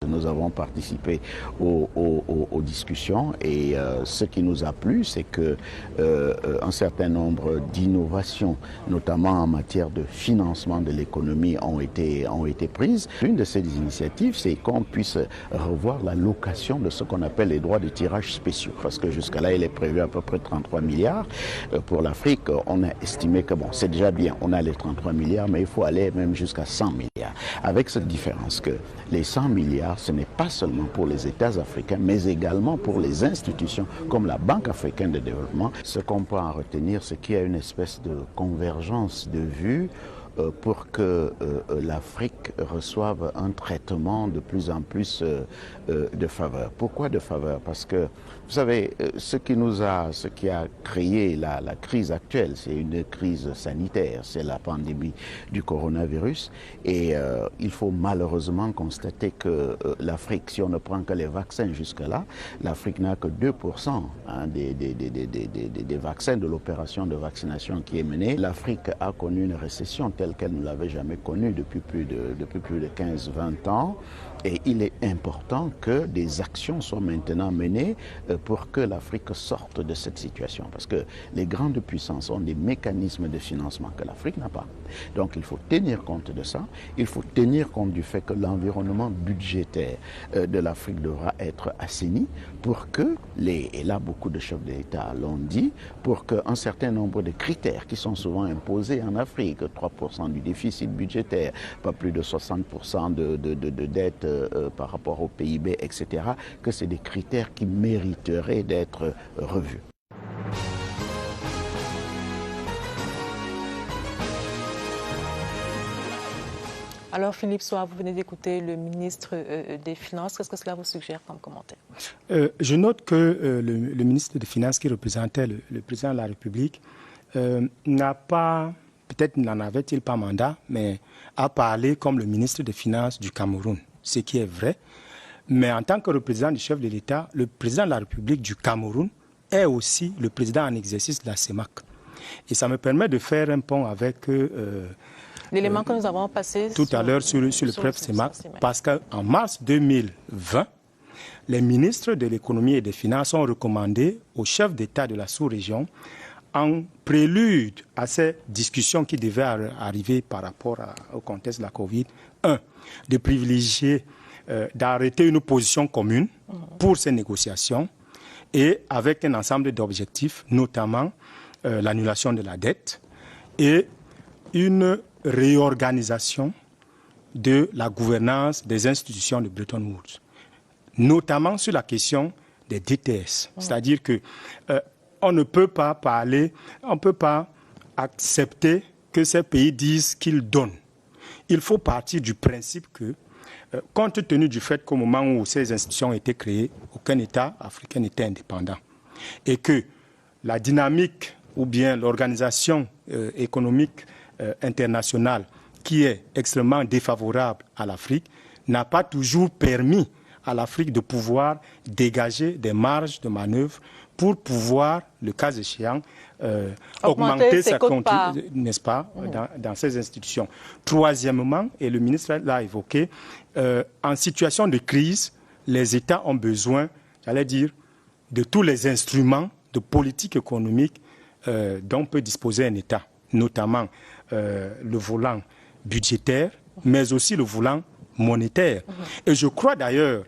Nous avons participé aux discussions et ce qui nous a plu, c'est que un certain nombre d'innovations, notamment en matière de financement de l'économie, ont été prises. L'une de ces initiatives, c'est qu'on puisse revoir la location de ce qu'on appelle les droits de tirage spéciaux, parce que jusqu'à là, il est prévu à peu près 33 milliards. Pour l'Afrique, on a estimé que bon, c'est déjà bien, on a les 33 milliards, mais il faut aller même jusqu'à 100 milliards. Avec cette différence que les 100 milliards, ce n'est pas seulement pour les États africains, mais également pour les institutions comme la Banque africaine de développement. Ce qu'on peut en retenir, c'est qu'il y a une espèce de convergence de vues pour que l'Afrique reçoive un traitement de plus en plus de faveur. Pourquoi de faveur? Parce que, vous savez, ce qui a créé la crise actuelle, c'est une crise sanitaire, c'est la pandémie du coronavirus. Et il faut malheureusement constater que l'Afrique, si on ne prend que les vaccins jusque-là, l'Afrique n'a que 2% des vaccins de l'opération de vaccination qui est menée. L'Afrique a connu une récession telle qu'elle ne l'avait jamais connue depuis plus de 15-20 ans. Et il est important que des actions soient maintenant menées pour que l'Afrique sorte de cette situation. Parce que les grandes puissances ont des mécanismes de financement que l'Afrique n'a pas. Donc il faut tenir compte de ça. Il faut tenir compte du fait que l'environnement budgétaire de l'Afrique devra être assaini pour que, et là beaucoup de chefs d'État l'ont dit, pour qu'un certain nombre de critères qui sont souvent imposés en Afrique, 3% du déficit budgétaire, pas plus de 60% de dette par rapport au PIB, etc., que c'est des critères qui mériteraient d'être revus. Alors Philippe Soie, vous venez d'écouter le ministre des Finances. Qu'est-ce que cela vous suggère comme commentaire? Je note que le ministre des Finances qui représentait le président de la République n'a pas, peut-être n'en avait-il pas mandat, mais a parlé comme le ministre des Finances du Cameroun, ce qui est vrai. Mais en tant que représentant du chef de l'État, le président de la République du Cameroun est aussi le président en exercice de la CEMAC. Et ça me permet de faire un pont avec l'élément que nous avons passé tout à l'heure sur le PREP CEMAC, parce qu'en mars 2020, les ministres de l'économie et des finances ont recommandé aux chefs d'État de la sous-région, en prélude à ces discussions qui devaient arriver par rapport au contexte de la Covid, de privilégier, d'arrêter une position commune pour ces négociations et avec un ensemble d'objectifs, notamment l'annulation de la dette et une réorganisation de la gouvernance des institutions de Bretton Woods, notamment sur la question des DTS. C'est-à-dire que on ne peut pas parler, on ne peut pas accepter que ces pays disent qu'ils donnent. Il faut partir du principe que, compte tenu du fait qu'au moment où ces institutions ont été créées, aucun État africain n'était indépendant. Et que la dynamique ou bien l'organisation économique internationale qui est extrêmement défavorable à l'Afrique n'a pas toujours permis à l'Afrique de pouvoir dégager des marges de manœuvre pour pouvoir, le cas échéant, augmenter sa contribution, n'est-ce pas, dans ces institutions. Troisièmement, et le ministre l'a évoqué, en situation de crise, les États ont besoin, j'allais dire, de tous les instruments de politique économique dont peut disposer un État, notamment le volant budgétaire, mais aussi le volant monétaire. Et je crois d'ailleurs,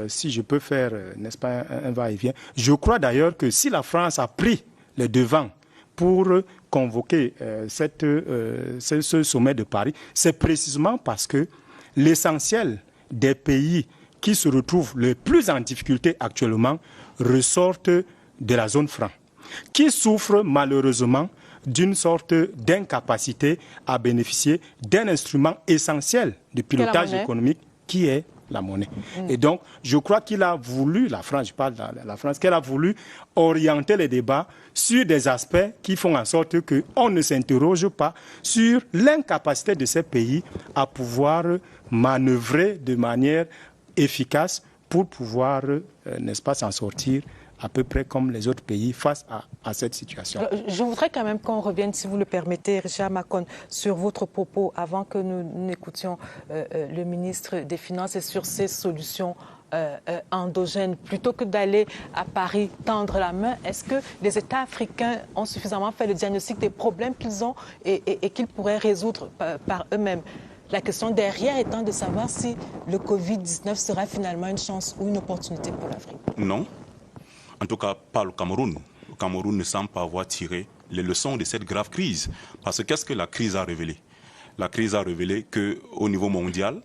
si je peux faire, n'est-ce pas, un va-et-vient, je crois d'ailleurs que si la France a pris le devant pour convoquer ce sommet de Paris, c'est précisément parce que l'essentiel des pays qui se retrouvent le plus en difficulté actuellement ressortent de la zone franc, qui souffrent malheureusement d'une sorte d'incapacité à bénéficier d'un instrument essentiel de pilotage économique qui est la monnaie. Et donc, je crois qu'il a voulu, la France, je parle de la France, qu'elle a voulu orienter les débats sur des aspects qui font en sorte qu'on ne s'interroge pas sur l'incapacité de ces pays à pouvoir manœuvrer de manière efficace pour pouvoir, n'est-ce pas, s'en sortir à peu près comme les autres pays face à cette situation. Alors, je voudrais quand même qu'on revienne, si vous le permettez, Richard Macon, sur votre propos avant que nous n'écoutions le ministre des Finances et sur ces solutions endogènes. Plutôt que d'aller à Paris tendre la main, est-ce que les États africains ont suffisamment fait le diagnostic des problèmes qu'ils ont et qu'ils pourraient résoudre par eux-mêmes? La question derrière étant de savoir si le Covid-19 sera finalement une chance ou une opportunité pour l'Afrique. Non. En tout cas, pas le Cameroun. Le Cameroun ne semble pas avoir tiré les leçons de cette grave crise. Parce que qu'est-ce que la crise a révélé? La crise a révélé qu'au niveau mondial,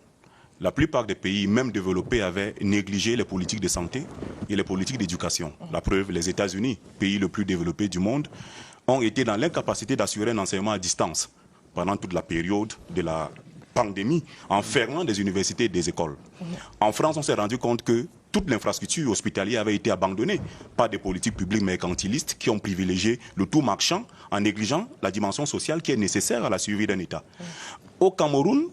la plupart des pays, même développés, avaient négligé les politiques de santé et les politiques d'éducation. La preuve, les États-Unis, pays le plus développé du monde, ont été dans l'incapacité d'assurer un enseignement à distance pendant toute la période de la pandémie, en fermant des universités et des écoles. En France, on s'est rendu compte que toute l'infrastructure hospitalière avait été abandonnée par des politiques publiques mercantilistes qui ont privilégié le tout marchand en négligeant la dimension sociale qui est nécessaire à la survie d'un État. Au Cameroun,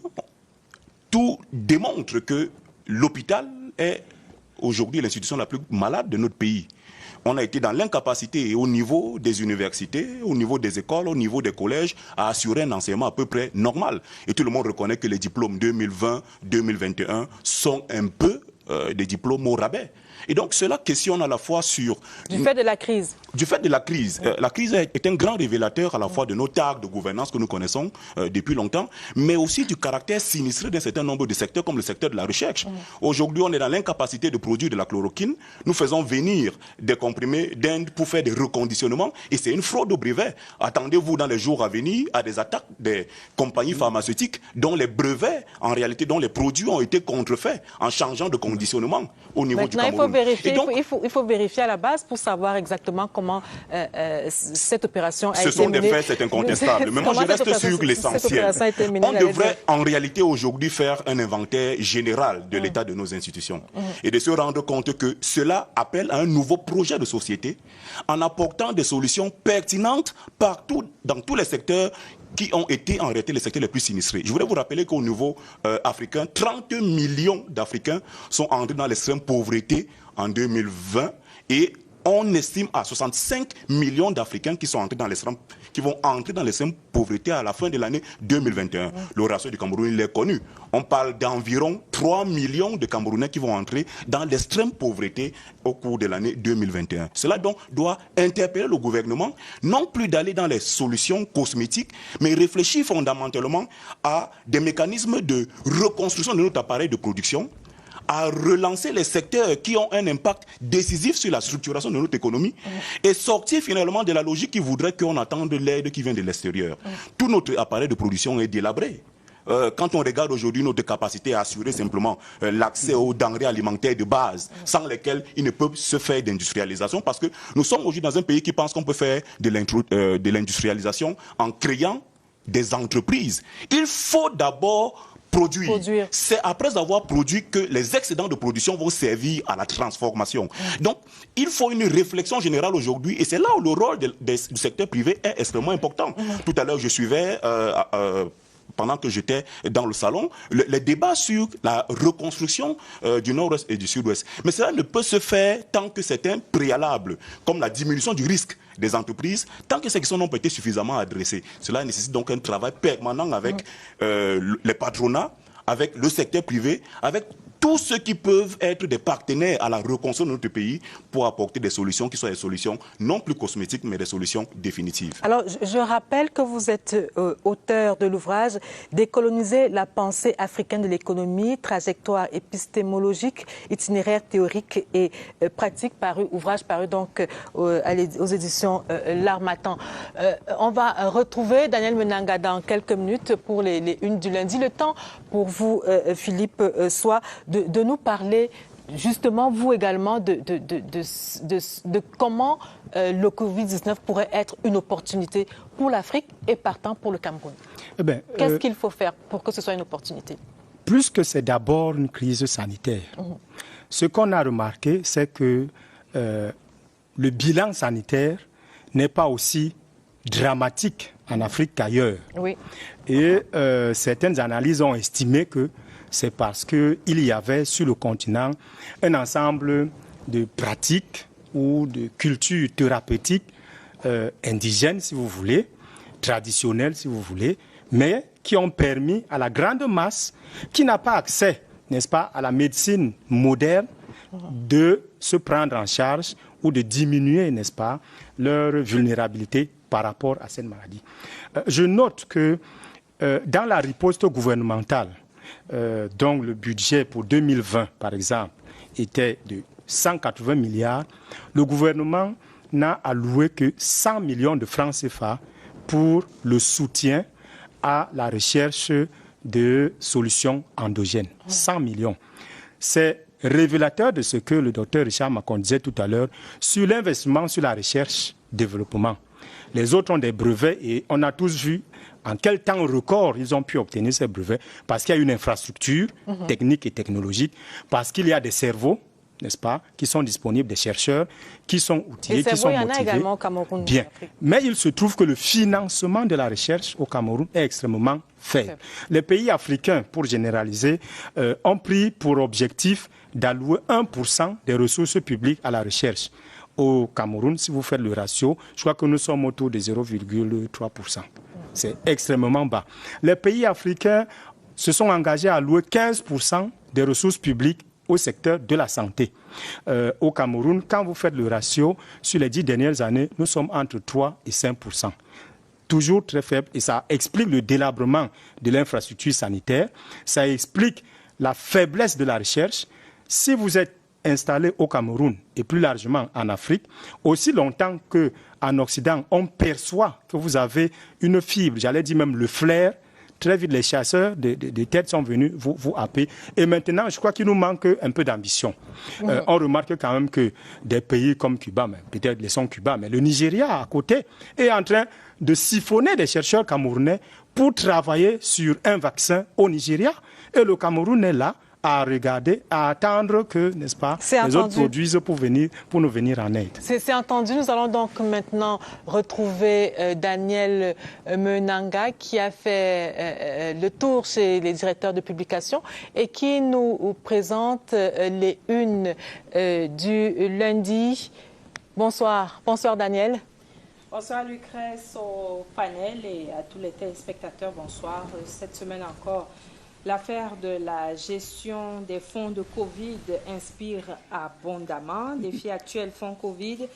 tout démontre que l'hôpital est aujourd'hui l'institution la plus malade de notre pays. on a été dans l'incapacité au niveau des universités, au niveau des écoles, au niveau des collèges, à assurer un enseignement à peu près normal. Et tout le monde reconnaît que les diplômes 2020-2021 sont un peu des diplômes au rabais. Et donc cela questionne à la fois sur... Du fait de la crise. Du fait de la crise. La crise est un grand révélateur à la fois de nos tares de gouvernance que nous connaissons depuis longtemps, mais aussi du caractère sinistré d'un certain nombre de secteurs comme le secteur de la recherche. Aujourd'hui, on est dans l'incapacité de produire de la chloroquine. Nous faisons venir des comprimés d'Inde pour faire des reconditionnements et c'est une fraude au brevet. Attendez-vous dans les jours à venir à des attaques des compagnies pharmaceutiques dont les brevets, en réalité, dont les produits ont été contrefaits en changeant de conditionnement au niveau du Cameroun. Il faut vérifier à la base pour savoir exactement comment cette opération a été menée. Ce sont des faits, c'est incontestable. Mais moi, je reste sur l'essentiel. On devrait en réalité aujourd'hui faire un inventaire général de l'état de nos institutions et de se rendre compte que cela appelle à un nouveau projet de société en apportant des solutions pertinentes partout, dans tous les secteurs qui ont été en réalité les secteurs les plus sinistrés. Je voudrais vous rappeler qu'au niveau africain, 30 millions d'Africains sont entrés dans l'extrême pauvreté en 2020 et on estime à 65 millions d'Africains qui vont entrer dans l'extrême pauvreté à la fin de l'année 2021. Le ratio du Cameroun, il est connu. On parle d'environ 3 millions de Camerounais qui vont entrer dans l'extrême pauvreté au cours de l'année 2021. Cela donc doit interpeller le gouvernement, non plus d'aller dans les solutions cosmétiques, mais réfléchir fondamentalement à des mécanismes de reconstruction de notre appareil de production, à relancer les secteurs qui ont un impact décisif sur la structuration de notre économie et sortir finalement de la logique qui voudrait qu'on attende l'aide qui vient de l'extérieur. Tout notre appareil de production est délabré. Quand on regarde aujourd'hui notre capacité à assurer simplement l'accès aux denrées alimentaires de base, sans lesquelles il ne peut se faire d'industrialisation, parce que nous sommes aujourd'hui dans un pays qui pense qu'on peut faire de l'industrialisation en créant des entreprises. Il faut d'abord produire. C'est après avoir produit que les excédents de production vont servir à la transformation. Donc, il faut une réflexion générale aujourd'hui et c'est là où le rôle du secteur privé est extrêmement important. Tout à l'heure, je suivais... pendant que j'étais dans le salon, les débats sur la reconstruction du nord-ouest et du sud-ouest. Mais cela ne peut se faire tant que c'est un préalable, comme la diminution du risque des entreprises, tant que ces questions n'ont pas été suffisamment adressées. Cela nécessite donc un travail permanent avec les patronats, avec le secteur privé, avec tous ceux qui peuvent être des partenaires à la reconstruction de notre pays pour apporter des solutions qui soient des solutions non plus cosmétiques, mais des solutions définitives. Alors, je rappelle que vous êtes auteur de l'ouvrage « Décoloniser la pensée africaine de l'économie, trajectoire épistémologique, itinéraire théorique et pratique », ouvrage paru donc aux éditions L'Harmattan. On va retrouver Daniel Menanga dans quelques minutes pour les unes du lundi. Le temps pour vous, Philippe, soit de nous parler justement, vous également, de comment le Covid-19 pourrait être une opportunité pour l'Afrique et partant pour le Cameroun. Qu'est-ce qu'il faut faire pour que ce soit une opportunité? Plus que c'est d'abord une crise sanitaire. Ce qu'on a remarqué, c'est que le bilan sanitaire n'est pas aussi dramatique en Afrique qu'ailleurs. Oui. Et certaines analyses ont estimé que c'est parce qu'il y avait sur le continent un ensemble de pratiques ou de cultures thérapeutiques indigènes, si vous voulez, traditionnelles, si vous voulez, mais qui ont permis à la grande masse qui n'a pas accès, n'est-ce pas, à la médecine moderne, de se prendre en charge ou de diminuer, n'est-ce pas, leur vulnérabilité par rapport à cette maladie. Je note que dans la riposte gouvernementale, dont le budget pour 2020, par exemple, était de 180 milliards, le gouvernement n'a alloué que 100 millions de francs CFA pour le soutien à la recherche de solutions endogènes. 100 millions. C'est révélateur de ce que le docteur Richard Macon disait tout à l'heure sur l'investissement sur la recherche-développement. Les autres ont des brevets et on a tous vu en quel temps record ils ont pu obtenir ces brevets, parce qu'il y a une infrastructure technique et technologique, parce qu'il y a des cerveaux, n'est-ce pas, qui sont disponibles, des chercheurs, qui sont outillés, qui sont motivés. Il y en a également au Cameroun. Bien. Mais il se trouve que le financement de la recherche au Cameroun est extrêmement faible. Les pays africains, pour généraliser, ont pris pour objectif d'allouer 1% des ressources publiques à la recherche. au Cameroun, si vous faites le ratio, je crois que nous sommes autour de 0,3%. C'est extrêmement bas. Les pays africains se sont engagés à allouer 15% des ressources publiques au secteur de la santé. Au Cameroun, quand vous faites le ratio, sur les 10 dernières années, nous sommes entre 3 et 5%. Toujours très faible, et ça explique le délabrement de l'infrastructure sanitaire, ça explique la faiblesse de la recherche. Si vous êtes installé au Cameroun et plus largement en Afrique, aussi longtemps qu'en Occident, on perçoit que vous avez une fibre, j'allais dire même le flair, très vite les chasseurs de têtes sont venus vous happer. Et maintenant, je crois qu'il nous manque un peu d'ambition. On remarque quand même que des pays comme Cuba, peut-être laissons Cuba, mais le Nigeria à côté est en train de siphonner des chercheurs camerounais pour travailler sur un vaccin au Nigeria. Et le Cameroun est là à regarder, à attendre que, n'est-ce pas, les autres produisent pour nous venir en aide. C'est entendu. Nous allons donc maintenant retrouver Daniel Menanga qui a fait le tour chez les directeurs de publication et qui nous présente les unes du lundi. Bonsoir. Bonsoir Daniel. Bonsoir Lucrèce, au panel et à tous les téléspectateurs. Bonsoir. Cette semaine encore, l'affaire de la gestion des fonds de Covid inspire abondamment. Défi actuel fonds Covid,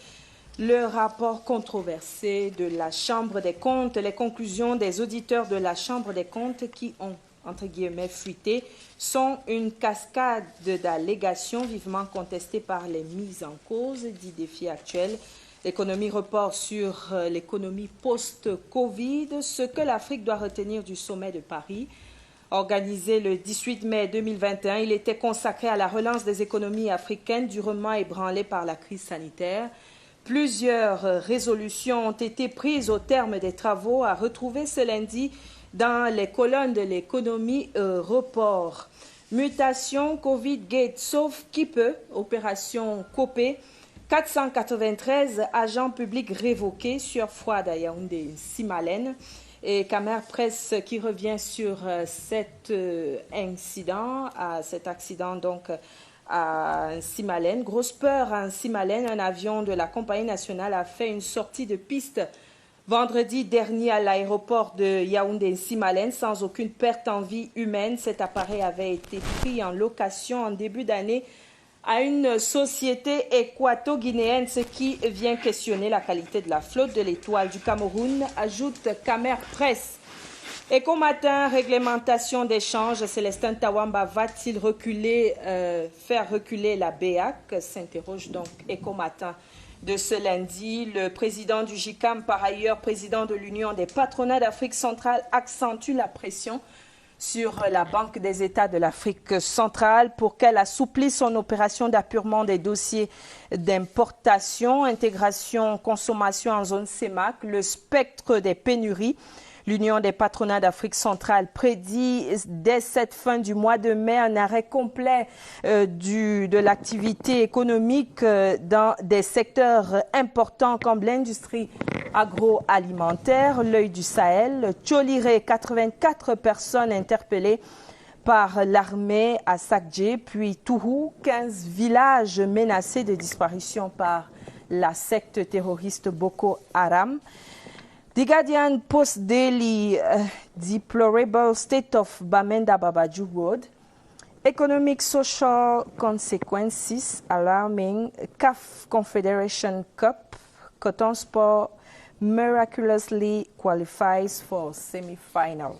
le rapport controversé de la Chambre des comptes, les conclusions des auditeurs de la Chambre des comptes qui ont, entre guillemets, fuité, sont une cascade d'allégations vivement contestées par les mises en cause, dit défi actuel. L'économie report sur l'économie post-Covid, ce que l'Afrique doit retenir du sommet de Paris. Organisé le 18 mai 2021, il était consacré à la relance des économies africaines durement ébranlées par la crise sanitaire. Plusieurs résolutions ont été prises au terme des travaux à retrouver ce lundi dans les colonnes de l'économie report. Mutation, Covid-Gate, sauf qui peut, opération Copé. 493 agents publics révoqués sur Fouad à Yaoundé, Simalène. Et Camer Presse qui revient sur cet accident donc à Simalène. Grosse peur à Simalène, un avion de la compagnie nationale a fait une sortie de piste vendredi dernier à l'aéroport de Yaoundé-Simalène sans aucune perte en vie humaine. Cet appareil avait été pris en location en début d'année à une société équato-guinéenne, ce qui vient questionner la qualité de la flotte de l'Étoile du Cameroun, ajoute Camer Presse. Écomatin, réglementation d'échange, Célestin Tawamba va-t-il faire reculer la BEAC, s'interroge donc Écomatin de ce lundi. Le président du JICAM, par ailleurs président de l'Union des patronats d'Afrique centrale, accentue la pression sur la Banque des États de l'Afrique centrale pour qu'elle assouplisse son opération d'appurement des dossiers d'importation, intégration, consommation en zone CEMAC, le spectre des pénuries. L'Union des patronats d'Afrique centrale prédit dès cette fin du mois de mai un arrêt complet de l'activité économique dans des secteurs importants comme l'industrie agroalimentaire, l'œil du Sahel. Tcholiré, 84 personnes interpellées par l'armée à Sakdje, puis Tourou, 15 villages menacés de disparition par la secte terroriste Boko Haram. The Guardian Post Daily, deplorable state of Bamenda Babaju Road. Economic social consequences alarming. CAF Confederation Cup. Cotton Sport miraculously qualifies for semi-final.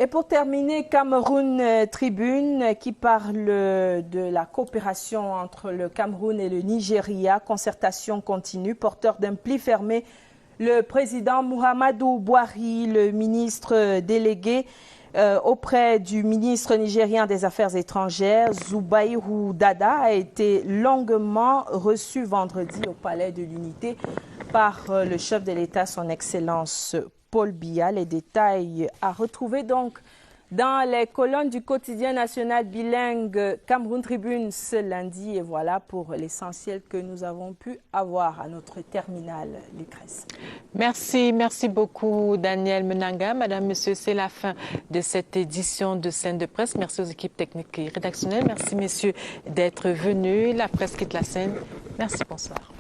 Et pour terminer, Cameroun Tribune qui parle de la coopération entre le Cameroun et le Nigeria, concertation continue, porteur d'un pli fermé, le président Muhammadu Buhari, le ministre délégué auprès du ministre nigérien des Affaires étrangères, Zubairu Dada, a été longuement reçu vendredi au Palais de l'Unité par le chef de l'État, son Excellence Paul Biya. Les détails à retrouver donc dans les colonnes du quotidien national bilingue Cameroun Tribune ce lundi. Et voilà pour l'essentiel que nous avons pu avoir à notre terminal, Lucrèce. Merci beaucoup Daniel Menanga. Madame, Monsieur, c'est la fin de cette édition de Scène de Presse. Merci aux équipes techniques et rédactionnelles. Merci messieurs d'être venus. La presse quitte la scène. Merci, bonsoir.